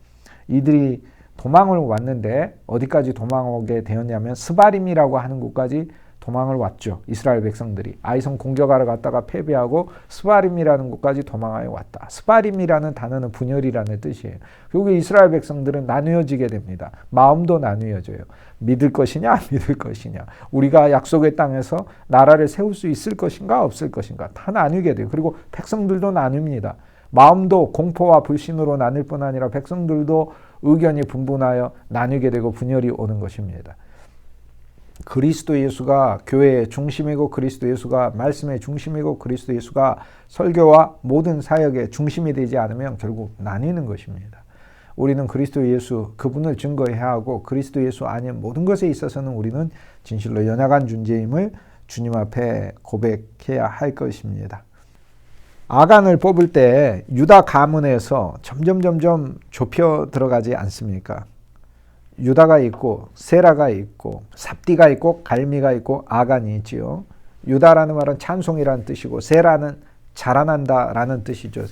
이들이 도망을 왔는데 어디까지 도망오게 되었냐면 스바림이라고 하는 곳까지 도망을 왔죠. 이스라엘 백성들이 아이성 공격하러 갔다가 패배하고 스바림이라는 곳까지 도망하여 왔다. 스바림이라는 단어는 분열이라는 뜻이에요. 결국 이스라엘 백성들은 나누어지게 됩니다. 마음도 나누어져요. 믿을 것이냐 안 믿을 것이냐. 우리가 약속의 땅에서 나라를 세울 수 있을 것인가 없을 것인가. 다 나누게 돼요. 그리고 백성들도 나눕니다. 마음도 공포와 불신으로 나눌 뿐 아니라 백성들도 의견이 분분하여 나누게 되고 분열이 오는 것입니다. 그리스도 예수가 교회의 중심이고 그리스도 예수가 말씀의 중심이고 그리스도 예수가 설교와 모든 사역의 중심이 되지 않으면 결국 나뉘는 것입니다. 우리는 그리스도 예수 그분을 증거해야 하고 그리스도 예수 아닌 모든 것에 있어서는 우리는 진실로 연약한 존재임을 주님 앞에 고백해야 할 것입니다. 아간을 뽑을 때 유다 가문에서 점점 좁혀 들어가지 않습니까? 유다가 있고 세라가 있고 삽디가 있고 갈미가 있고 아간이 있지요. 유다라는 말은 찬송이라는 뜻이고 세라는 자라난다라는 뜻이죠.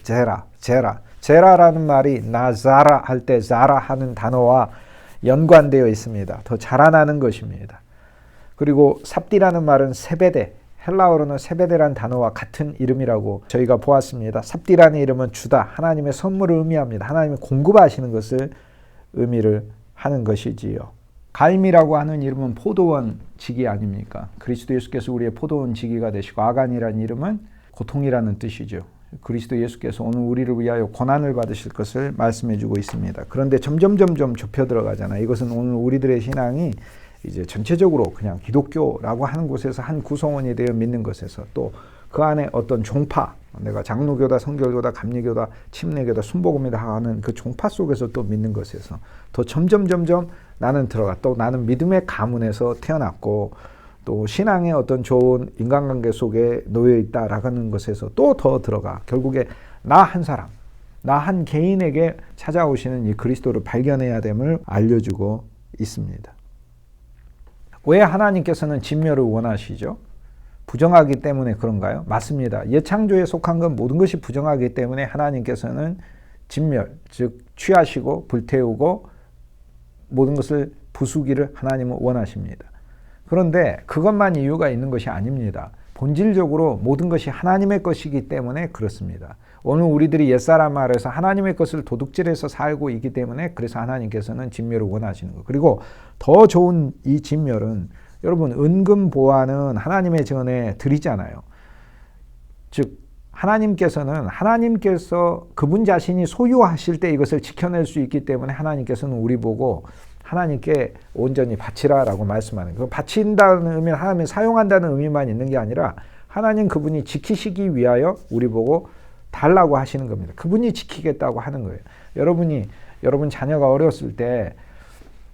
제라라는 말이 나자라 할 때 자라 하는 단어와 연관되어 있습니다. 더 자라나는 것입니다. 그리고 삽디라는 말은 세베데, 헬라어로는 세베데라는 단어와 같은 이름이라고 저희가 보았습니다. 삽디라는 이름은 주다, 하나님의 선물을 의미합니다. 하나님이 공급하시는 것을 의미를 하는 것이지요. 갈미라고 하는 이름은 포도원 지기 아닙니까? 그리스도 예수께서 우리의 포도원 지기가 되시고 아간이라는 이름은 고통이라는 뜻이죠. 그리스도 예수께서 오늘 우리를 위하여 고난을 받으실 것을 말씀해 주고 있습니다. 그런데 점점 좁혀 들어가잖아요. 이것은 오늘 우리들의 신앙이 이제 전체적으로 그냥 기독교라고 하는 곳에서 한 구성원이 되어 믿는 것에서 또 그 안에 어떤 종파, 내가 장로교다, 성결교다, 감리교다, 침례교다, 순복음이다 하는 그 종파 속에서 또 믿는 것에서 더 점점 나는 들어가 또 나는 믿음의 가문에서 태어났고 또 신앙의 어떤 좋은 인간관계 속에 놓여 있다라는 것에서 또 더 들어가 결국에 나 한 사람, 나 한 개인에게 찾아오시는 이 그리스도를 발견해야 됨을 알려주고 있습니다. 왜 하나님께서는 진멸을 원하시죠? 부정하기 때문에 그런가요? 맞습니다. 예창조에 속한 건 모든 것이 부정하기 때문에 하나님께서는 진멸, 즉 취하시고 불태우고 모든 것을 부수기를 하나님은 원하십니다. 그런데 그것만 이유가 있는 것이 아닙니다. 본질적으로 모든 것이 하나님의 것이기 때문에 그렇습니다. 오늘 우리들이 옛사람 말에서 하나님의 것을 도둑질해서 살고 있기 때문에 그래서 하나님께서는 진멸을 원하시는 것. 그리고 더 좋은 이 진멸은 여러분 은금 보화는 하나님의 전에 드리잖아요. 즉 하나님께서 그분 자신이 소유하실 때 이것을 지켜낼 수 있기 때문에 하나님께서는 우리 보고 하나님께 온전히 바치라라고 말씀하는 거예요. 바친다는 의미는 하나님이 사용한다는 의미만 있는 게 아니라 하나님 그분이 지키시기 위하여 우리 보고 달라고 하시는 겁니다. 그분이 지키겠다고 하는 거예요. 여러분 자녀가 어렸을 때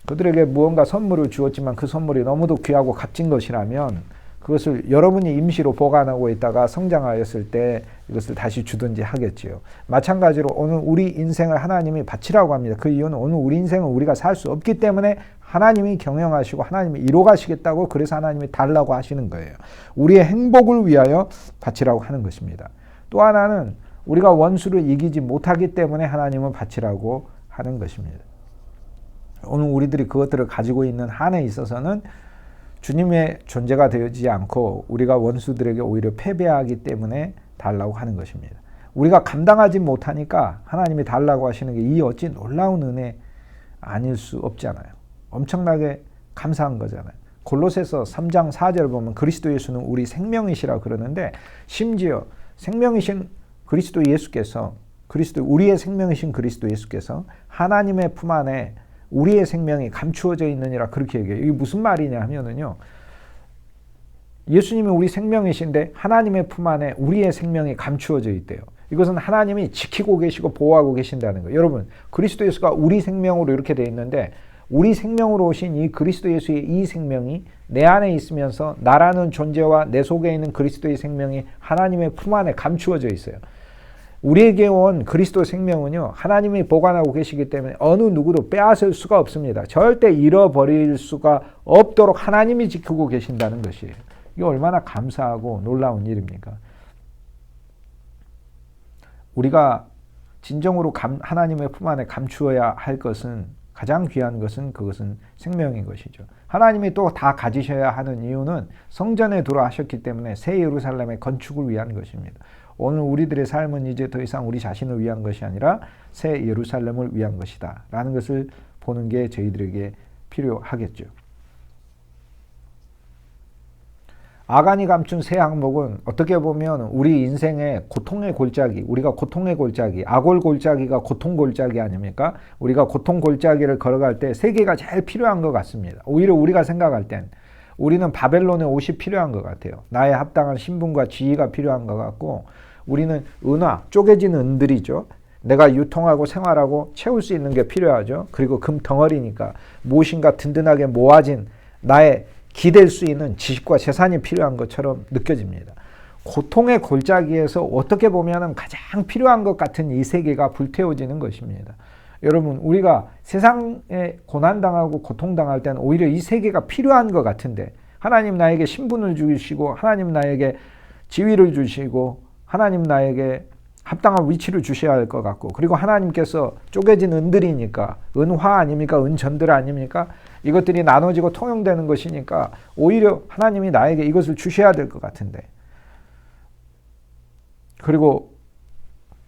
그들에게 무언가 선물을 주었지만 그 선물이 너무도 귀하고 값진 것이라면 그것을 여러분이 임시로 보관하고 있다가 성장하였을 때 이것을 다시 주든지 하겠지요. 마찬가지로 오늘 우리 인생을 하나님이 바치라고 합니다. 그 이유는 오늘 우리 인생은 우리가 살 수 없기 때문에 하나님이 경영하시고 하나님이 이뤄가시겠다고 그래서 하나님이 달라고 하시는 거예요. 우리의 행복을 위하여 바치라고 하는 것입니다. 또 하나는 우리가 원수를 이기지 못하기 때문에 하나님은 바치라고 하는 것입니다. 오늘 우리들이 그것들을 가지고 있는 한에 있어서는 주님의 존재가 되지 않고 우리가 원수들에게 오히려 패배하기 때문에 달라고 하는 것입니다. 우리가 감당하지 못하니까 하나님이 달라고 하시는 게 이 어찌 놀라운 은혜 아닐 수 없잖아요. 엄청나게 감사한 거잖아요. 골로새서 3장 4절 보면 그리스도 예수는 우리 생명이시라 그러는데 심지어 생명이신 그리스도 예수께서 우리의 생명이신 그리스도 예수께서 하나님의 품 안에 우리의 생명이 감추어져 있느니라 그렇게 얘기해요. 이게 무슨 말이냐 하면은요. 예수님이 우리 생명이신데 하나님의 품 안에 우리의 생명이 감추어져 있대요. 이것은 하나님이 지키고 계시고 보호하고 계신다는 거예요. 여러분 그리스도 예수가 우리 생명으로 이렇게 되어 있는데 우리 생명으로 오신 이 그리스도 예수의 이 생명이 내 안에 있으면서 나라는 존재와 내 속에 있는 그리스도의 생명이 하나님의 품 안에 감추어져 있어요. 우리에게 온 그리스도 생명은요. 하나님이 보관하고 계시기 때문에 어느 누구도 빼앗을 수가 없습니다. 절대 잃어버릴 수가 없도록 하나님이 지키고 계신다는 것이에요. 이게 얼마나 감사하고 놀라운 일입니까? 우리가 진정으로 하나님의 품 안에 감추어야 할 것은 가장 귀한 것은 그것은 생명인 것이죠. 하나님이 또 다 가지셔야 하는 이유는 성전에 들어 하셨기 때문에 새 예루살렘의 건축을 위한 것입니다. 오늘 우리들의 삶은 이제 더 이상 우리 자신을 위한 것이 아니라 새 예루살렘을 위한 것이다 라는 것을 보는 게 저희들에게 필요하겠죠. 아간이 감춘 새 항목은 어떻게 보면 우리 인생의 고통의 골짜기, 우리가 고통의 골짜기, 아골 골짜기가 고통 골짜기 아닙니까? 우리가 고통 골짜기를 걸어갈 때 세 개가 제일 필요한 것 같습니다. 오히려 우리가 생각할 땐 우리는 바벨론의 옷이 필요한 것 같아요. 나의 합당한 신분과 지위가 필요한 것 같고, 우리는 은화, 쪼개진 은들이죠. 내가 유통하고 생활하고 채울 수 있는 게 필요하죠. 그리고 금 덩어리니까 무엇인가 든든하게 모아진 나의 기댈 수 있는 지식과 재산이 필요한 것처럼 느껴집니다. 고통의 골짜기에서 어떻게 보면 가장 필요한 것 같은 이 세계가 불태워지는 것입니다. 여러분, 우리가 세상에 고난당하고 고통당할 때는 오히려 이 세계가 필요한 것 같은데, 하나님 나에게 신분을 주시고 하나님 나에게 지위를 주시고 하나님 나에게 합당한 위치를 주셔야 할 것 같고, 그리고 하나님께서 쪼개진 은들이니까, 은화 아닙니까? 은전들 아닙니까? 이것들이 나눠지고 통용되는 것이니까 오히려 하나님이 나에게 이것을 주셔야 될 것 같은데, 그리고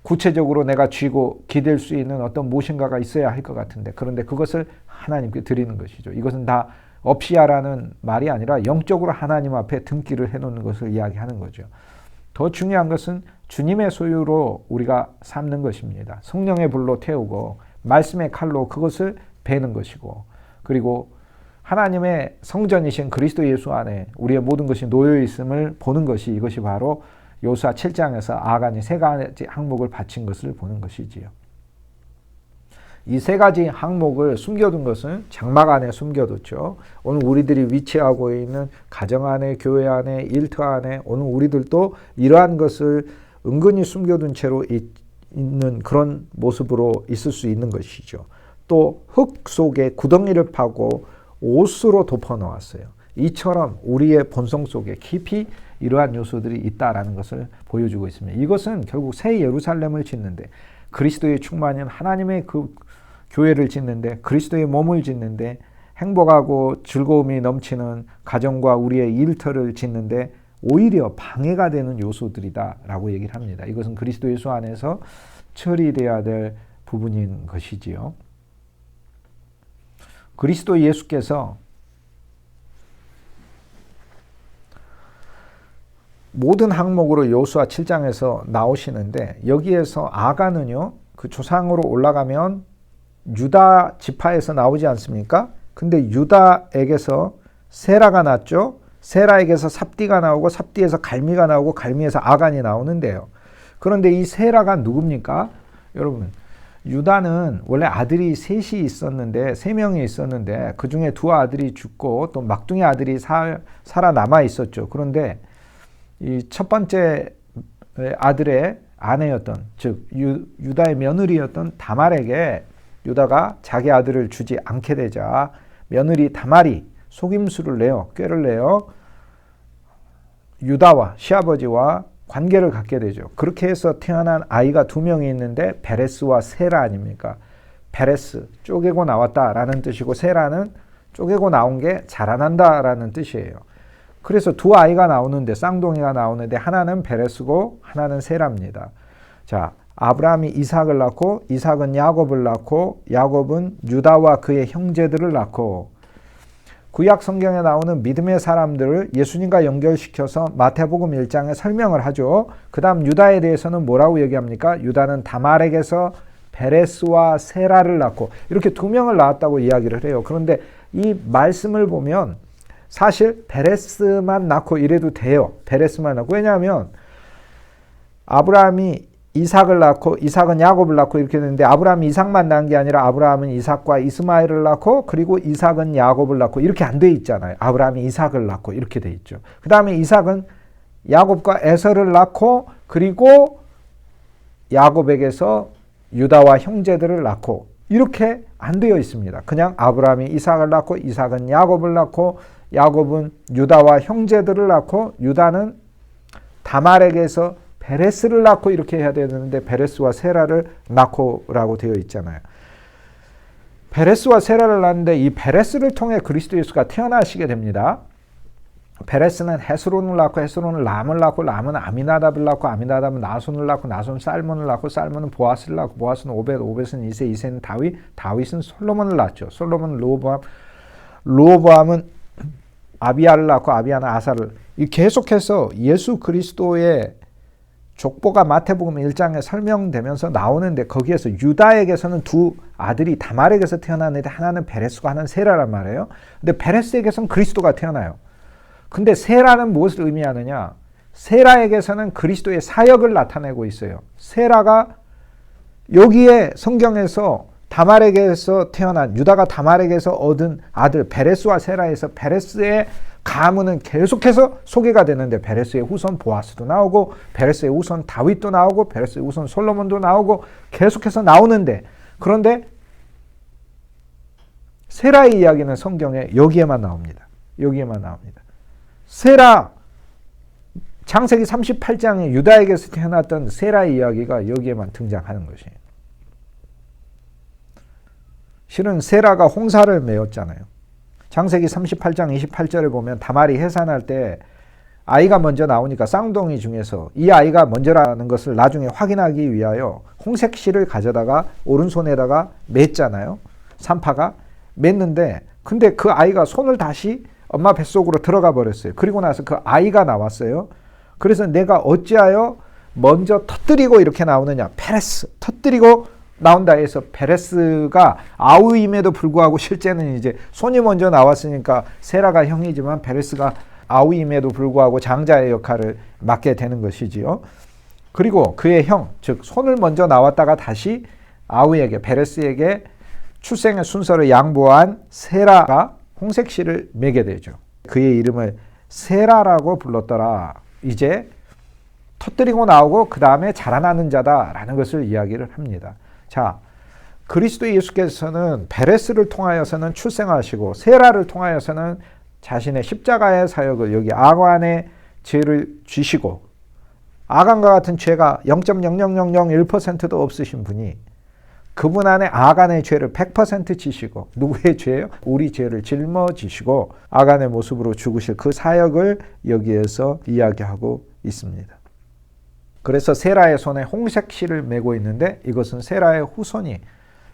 구체적으로 내가 쥐고 기댈 수 있는 어떤 무엇인가가 있어야 할 것 같은데, 그런데 그것을 하나님께 드리는 것이죠. 이것은 다 없이야라는 말이 아니라 영적으로 하나님 앞에 등기를 해놓는 것을 이야기하는 거죠. 더 중요한 것은 주님의 소유로 우리가 삼는 것입니다. 성령의 불로 태우고 말씀의 칼로 그것을 베는 것이고, 그리고 하나님의 성전이신 그리스도 예수 안에 우리의 모든 것이 놓여 있음을 보는 것이, 이것이 바로 요수아 7장에서 아간이 세 가지 항목을 바친 것을 보는 것이지요. 이 세 가지 항목을 숨겨둔 것은 장막 안에 숨겨뒀죠. 오늘 우리들이 위치하고 있는 가정 안에, 교회 안에, 일터 안에 오늘 우리들도 이러한 것을 은근히 숨겨둔 채로 있는 그런 모습으로 있을 수 있는 것이죠. 또 흙 속에 구덩이를 파고 옷으로 덮어 놓았어요. 이처럼 우리의 본성 속에 깊이 이러한 요소들이 있다라는 것을 보여주고 있습니다. 이것은 결국 새 예루살렘을 짓는데, 그리스도의 충만인 하나님의 그 교회를 짓는데, 그리스도의 몸을 짓는데, 행복하고 즐거움이 넘치는 가정과 우리의 일터를 짓는데 오히려 방해가 되는 요소들이다라고 얘기를 합니다. 이것은 그리스도 예수 안에서 처리되어야 될 부분인 것이지요. 그리스도 예수께서 모든 항목으로 요수아 7장에서 나오시는데, 여기에서 아간은요, 그 조상으로 올라가면 유다 지파에서 나오지 않습니까? 근데 유다에게서 세라가 났죠. 세라에게서 삽디가 나오고, 삽디에서 갈미가 나오고, 갈미에서 아간이 나오는데요. 그런데 이 세라가 누굽니까? 여러분, 유다는 원래 아들이 셋이 있었는데, 세 명이 있었는데 그 중에 두 아들이 죽고 또 막둥이 아들이 살아남아 있었죠. 그런데 이 첫 번째 아들의 아내였던, 즉 유다의 며느리였던 다말에게 유다가 자기 아들을 주지 않게 되자 며느리 다말이 속임수를 내요. 꾀를 내요. 유다와 시아버지와 관계를 갖게 되죠. 그렇게 해서 태어난 아이가 두 명이 있는데 베레스와 세라 아닙니까? 베레스, 쪼개고 나왔다라는 뜻이고, 세라는 쪼개고 나온 게 자라난다라는 뜻이에요. 그래서 두 아이가 나오는데, 쌍둥이가 나오는데, 하나는 베레스고 하나는 세라입니다. 자, 아브라함이 이삭을 낳고, 이삭은 야곱을 낳고, 야곱은 유다와 그의 형제들을 낳고, 구약 성경에 나오는 믿음의 사람들을 예수님과 연결시켜서 마태복음 1장에 설명을 하죠. 그 다음 유다에 대해서는 뭐라고 얘기합니까? 유다는 다말에게서 베레스와 세라를 낳고, 이렇게 두 명을 낳았다고 이야기를 해요. 그런데 이 말씀을 보면 사실 베레스만 낳고 이래도 돼요. 베레스만 낳고. 왜냐하면 아브라함이 이삭을 낳고, 이삭은 야곱을 낳고 이렇게 되는데, 아브라함이 이삭만 낳은 게 아니라 아브라함은 이삭과 이스마엘을 낳고, 그리고 이삭은 야곱을 낳고, 이렇게 안 돼 있잖아요. 아브라함이 이삭을 낳고 이렇게 돼 있죠. 그 다음에 이삭은 야곱과 에서를 낳고, 그리고 야곱에게서 유다와 형제들을 낳고, 이렇게 안 되어 있습니다. 그냥 아브라함이 이삭을 낳고, 이삭은 야곱을 낳고, 야곱은 유다와 형제들을 낳고, 유다는 다말에게서 베레스를 낳고 이렇게 해야 되는데 베레스와 세라를 낳고라고 되어 있잖아요. 베레스와 세라를 낳았는데 이 베레스를 통해 그리스도 예수가 태어나시게 됩니다. 베레스는 헤스론을 낳고 헤스론은 람을 낳고 람은 아미나답을 낳고 아미나답은 나손을 낳고 나손은 살몬을 낳고 살몬은 보아스를 낳고 보아스는 오벳, 오벳은 이세, 이세는 다윗, 다윗은 솔로몬을 낳죠. 솔로몬은 르호보암, 르호보암은 아비야를 낳고 아비야는 아사를. 계속해서 예수 그리스도의 족보가 마태복음 1장에 설명되면서 나오는데 거기에서 유다에게서는 두 아들이 다말에게서 태어났는데 하나는 베레스고 하나는 세라란 말이에요. 근데 베레스에게서는 그리스도가 태어나요. 근데 세라는 무엇을 의미하느냐? 세라에게서는 그리스도의 사역을 나타내고 있어요. 세라가 여기에 성경에서 다말에게서 태어난 유다가 다말에게서 얻은 아들 베레스와 세라에서 베레스의 가문은 계속해서 소개가 되는데 베레스의 후손 보아스도 나오고 베레스의 후손 다윗도 나오고 베레스의 후손 솔로몬도 나오고 계속해서 나오는데 그런데 세라의 이야기는 성경에 여기에만 나옵니다. 여기에만 나옵니다. 세라 창세기 38장에 유다에게서 태어났던 세라의 이야기가 여기에만 등장하는 것이에요. 실은 세라가 홍사를 메웠잖아요. 창세기 38장 28절을 보면 다말이 해산할 때 아이가 먼저 나오니까 쌍둥이 중에서 이 아이가 먼저라는 것을 나중에 확인하기 위하여 홍색실을 가져다가 오른손에다가 맸잖아요. 산파가 맸는데 근데 그 아이가 손을 다시 엄마 뱃속으로 들어가 버렸어요. 그리고 나서 그 아이가 나왔어요. 그래서 내가 어찌하여 먼저 터뜨리고 이렇게 나오느냐. 페레스 터뜨리고 나온다 해서 베레스가 아우임에도 불구하고 실제는 이제 손이 먼저 나왔으니까 세라가 형이지만 베레스가 아우임에도 불구하고 장자의 역할을 맡게 되는 것이지요. 그리고 그의 형, 즉 손을 먼저 나왔다가 다시 아우에게 베레스에게 출생의 순서를 양보한 세라가 홍색실을 매게 되죠. 그의 이름을 세라라고 불렀더라. 이제 터뜨리고 나오고 그 다음에 자라나는 자다라는 것을 이야기를 합니다. 자, 그리스도 예수께서는 베레스를 통하여서는 출생하시고 세라를 통하여서는 자신의 십자가의 사역을 여기 아간의 죄를 지시고 아간과 같은 죄가 0.00001%도 없으신 분이 그분 안에 아간의 죄를 100% 지시고 누구의 죄예요? 우리 죄를 짊어지시고 아간의 모습으로 죽으실 그 사역을 여기에서 이야기하고 있습니다. 그래서 세라의 손에 홍색실을 메고 있는데 이것은 세라의 후손이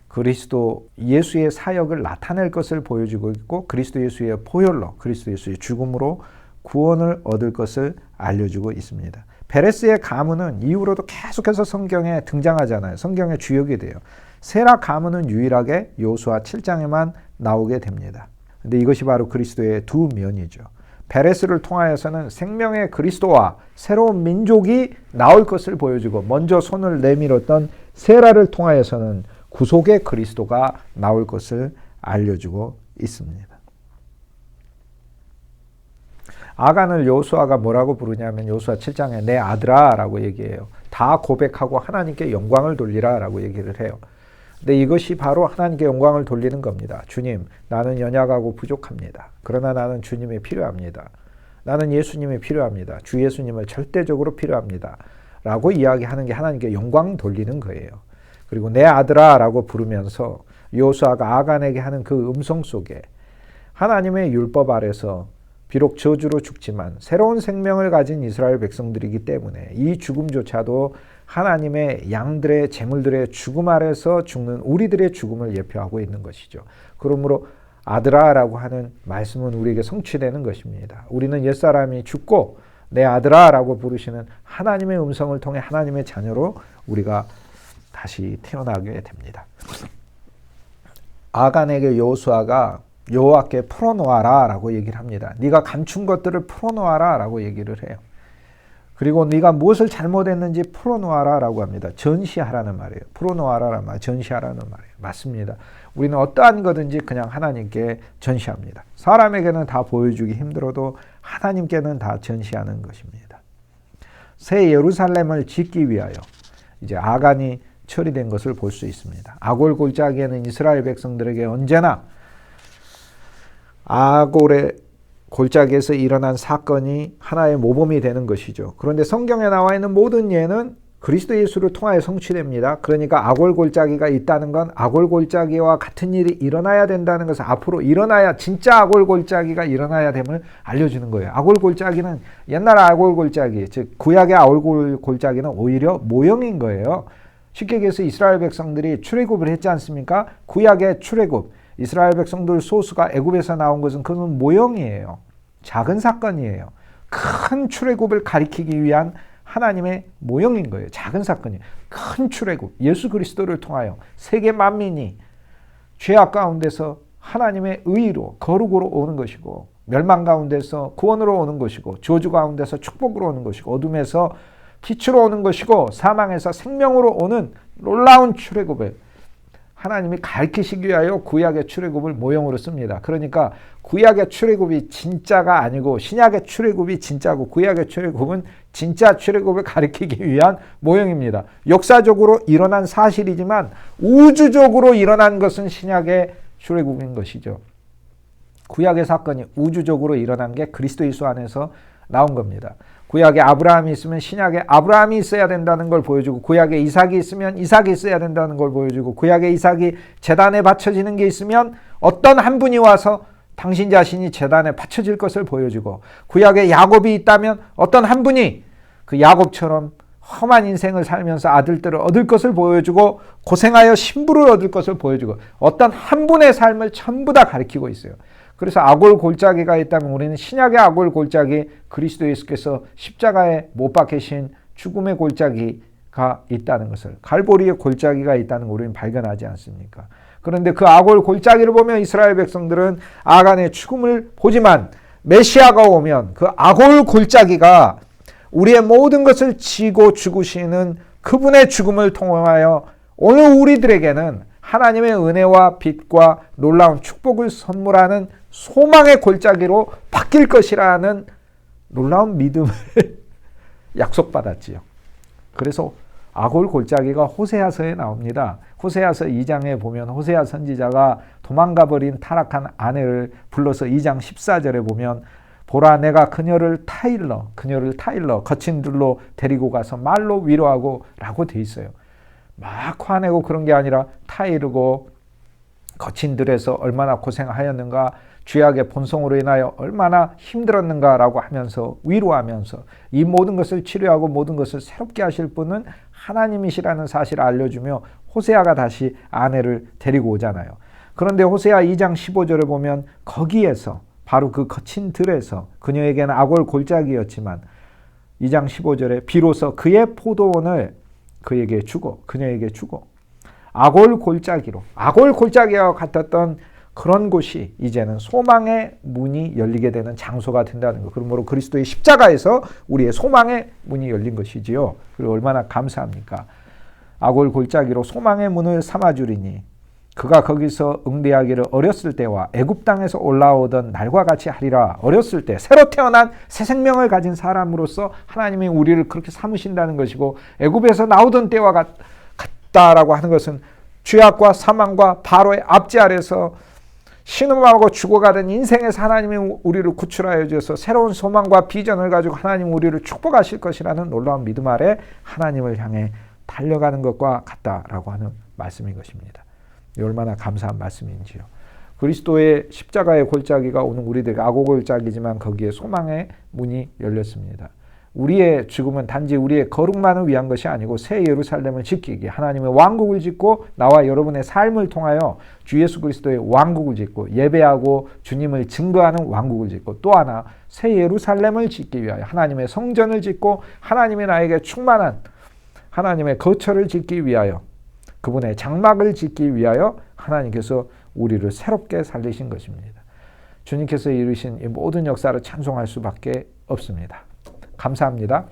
그리스도 예수의 사역을 나타낼 것을 보여주고 있고 그리스도 예수의 보혈로 그리스도 예수의 죽음으로 구원을 얻을 것을 알려주고 있습니다. 베레스의 가문은 이후로도 계속해서 성경에 등장하잖아요. 성경의 주역이 돼요. 세라 가문은 유일하게 여호수아 7장에만 나오게 됩니다. 근데 이것이 바로 그리스도의 두 면이죠. 베레스를 통하여서는 생명의 그리스도와 새로운 민족이 나올 것을 보여주고 먼저 손을 내밀었던 세라를 통하여서는 구속의 그리스도가 나올 것을 알려주고 있습니다. 아간을 여호수아가 뭐라고 부르냐면 여호수아 7장에 내 아들아 라고 얘기해요. 다 고백하고 하나님께 영광을 돌리라 라고 얘기를 해요. 근데 이것이 바로 하나님께 영광을 돌리는 겁니다. 주님, 나는 연약하고 부족합니다. 그러나 나는 주님이 필요합니다. 나는 예수님이 필요합니다. 주 예수님을 절대적으로 필요합니다. 라고 이야기하는 게 하나님께 영광 돌리는 거예요. 그리고 내 아들아 라고 부르면서 여호수아가 아간에게 하는 그 음성 속에 하나님의 율법 아래서 비록 저주로 죽지만 새로운 생명을 가진 이스라엘 백성들이기 때문에 이 죽음조차도 하나님의 양들의 재물들의 죽음 아래서 죽는 우리들의 죽음을 예표하고 있는 것이죠. 그러므로 아들아라고 하는 말씀은 우리에게 성취되는 것입니다. 우리는 옛사람이 죽고 내 아들아라고 부르시는 하나님의 음성을 통해 하나님의 자녀로 우리가 다시 태어나게 됩니다. 아간에게 여호수아가 여호와께 풀어놓아라 라고 얘기를 합니다. 네가 감춘 것들을 풀어놓아라 라고 얘기를 해요. 그리고 네가 무엇을 잘못했는지 풀어놓아라 라고 합니다. 전시하라는 말이에요. 풀어놓아라는 말, 전시하라는 말이에요. 맞습니다. 우리는 어떠한 거든지 그냥 하나님께 전시합니다. 사람에게는 다 보여주기 힘들어도 하나님께는 다 전시하는 것입니다. 새 예루살렘을 짓기 위하여 이제 아간이 처리된 것을 볼 수 있습니다. 아골 골짜기에는 이스라엘 백성들에게 언제나 아골의 골짜기에서 일어난 사건이 하나의 모범이 되는 것이죠. 그런데 성경에 나와 있는 모든 예는 그리스도 예수를 통하여 성취됩니다. 그러니까 아골골짜기가 있다는 건 아골골짜기와 같은 일이 일어나야 된다는 것을 앞으로 일어나야 진짜 아골골짜기가 일어나야 됨을 알려주는 거예요. 아골골짜기는 옛날 아골골짜기, 즉 구약의 아골골짜기는 오히려 모형인 거예요. 쉽게 얘기해서 이스라엘 백성들이 출애굽을 했지 않습니까? 구약의 출애굽, 이스라엘 백성들 소수가 애굽에서 나온 것은 그건 모형이에요. 작은 사건이에요. 큰 출애굽을 가리키기 위한 하나님의 모형인 거예요. 작은 사건이에요. 큰 출애굽, 예수 그리스도를 통하여 세계 만민이 죄악 가운데서 하나님의 의로 거룩으로 오는 것이고, 멸망 가운데서 구원으로 오는 것이고, 저주 가운데서 축복으로 오는 것이고, 어둠에서 빛으로 오는 것이고, 사망에서 생명으로 오는 놀라운 출애굽을 하나님이 가르치시기 위하여 구약의 출애굽을 모형으로 씁니다. 그러니까 구약의 출애굽이 진짜가 아니고 신약의 출애굽이 진짜고, 구약의 출애굽은 진짜 출애굽을 가리키기 위한 모형입니다. 역사적으로 일어난 사실이지만 우주적으로 일어난 것은 신약의 출애굽인 것이죠. 구약의 사건이 우주적으로 일어난 게 그리스도 예수 안에서 나온 겁니다. 구약에 아브라함이 있으면 신약에 아브라함이 있어야 된다는 걸 보여주고, 구약에 이삭이 있으면 이삭이 있어야 된다는 걸 보여주고, 구약에 이삭이 제단에 바쳐지는 게 있으면 어떤 한 분이 와서 당신 자신이 제단에 바쳐질 것을 보여주고, 구약에 야곱이 있다면 어떤 한 분이 그 야곱처럼 험한 인생을 살면서 아들들을 얻을 것을 보여주고, 고생하여 신부를 얻을 것을 보여주고, 어떤 한 분의 삶을 전부 다 가리키고 있어요. 그래서 아골골짜기가 있다면 우리는 신약의 아골골짜기, 그리스도 예수께서 십자가에 못 박히신 죽음의 골짜기가 있다는 것을, 갈보리의 골짜기가 있다는 걸 우리는 발견하지 않습니까? 그런데 그 아골골짜기를 보면 이스라엘 백성들은 아간의 죽음을 보지만, 메시아가 오면 그 아골골짜기가 우리의 모든 것을 지고 죽으시는 그분의 죽음을 통하여 오늘 우리들에게는 하나님의 은혜와 빛과 놀라운 축복을 선물하는 소망의 골짜기로 바뀔 것이라는 놀라운 믿음을 약속받았지요. 그래서 아골 골짜기가 호세아서에 나옵니다. 호세아서 2장에 보면 호세아 선지자가 도망가버린 타락한 아내를 불러서 2장 14절에 보면, 보라 내가 그녀를 타일러 거친 들로 데리고 가서 말로 위로하고 라고 돼 있어요. 막 화내고 그런 게 아니라 타이르고 거친 들에서 얼마나 고생하였는가, 죄악의 본성으로 인하여 얼마나 힘들었는가라고 하면서 위로하면서 이 모든 것을 치료하고 모든 것을 새롭게 하실 분은 하나님이시라는 사실을 알려주며 호세아가 다시 아내를 데리고 오잖아요. 그런데 호세아 2장 15절에 보면 거기에서 바로 그 거친 들에서, 그녀에게는 아골 골짜기였지만 2장 15절에 비로소 그의 포도원을 그에게 주고 그녀에게 주고, 아골 골짜기와 같았던 그런 곳이 이제는 소망의 문이 열리게 되는 장소가 된다는 것. 그러므로 그리스도의 십자가에서 우리의 소망의 문이 열린 것이지요. 그리고 얼마나 감사합니까? 아골 골짜기로 소망의 문을 삼아주리니 그가 거기서 응대하기를 어렸을 때와 애굽 땅에서 올라오던 날과 같이 하리라. 어렸을 때 새로 태어난 새 생명을 가진 사람으로서 하나님이 우리를 그렇게 삼으신다는 것이고, 애굽에서 나오던 때와 같다라고 하는 것은 죄악과 사망과 바로의 압제 아래서 신음하고 죽어가던 인생에서 하나님이 우리를 구출하여 주셔서 새로운 소망과 비전을 가지고 하나님 우리를 축복하실 것이라는 놀라운 믿음 아래 하나님을 향해 달려가는 것과 같다라고 하는 말씀인 것입니다. 얼마나 감사한 말씀인지요. 그리스도의 십자가의 골짜기가 오는 우리들에게 아골골짜기지만 거기에 소망의 문이 열렸습니다. 우리의 죽음은 단지 우리의 거룩만을 위한 것이 아니고 새 예루살렘을 지키기, 하나님의 왕국을 짓고 나와 여러분의 삶을 통하여 주 예수 그리스도의 왕국을 짓고 예배하고 주님을 증거하는 왕국을 짓고, 또 하나 새 예루살렘을 짓기 위하여 하나님의 성전을 짓고 하나님의 나에게 충만한 하나님의 거처를 짓기 위하여, 그분의 장막을 짓기 위하여 하나님께서 우리를 새롭게 살리신 것입니다. 주님께서 이루신 이 모든 역사를 찬송할 수밖에 없습니다. 감사합니다.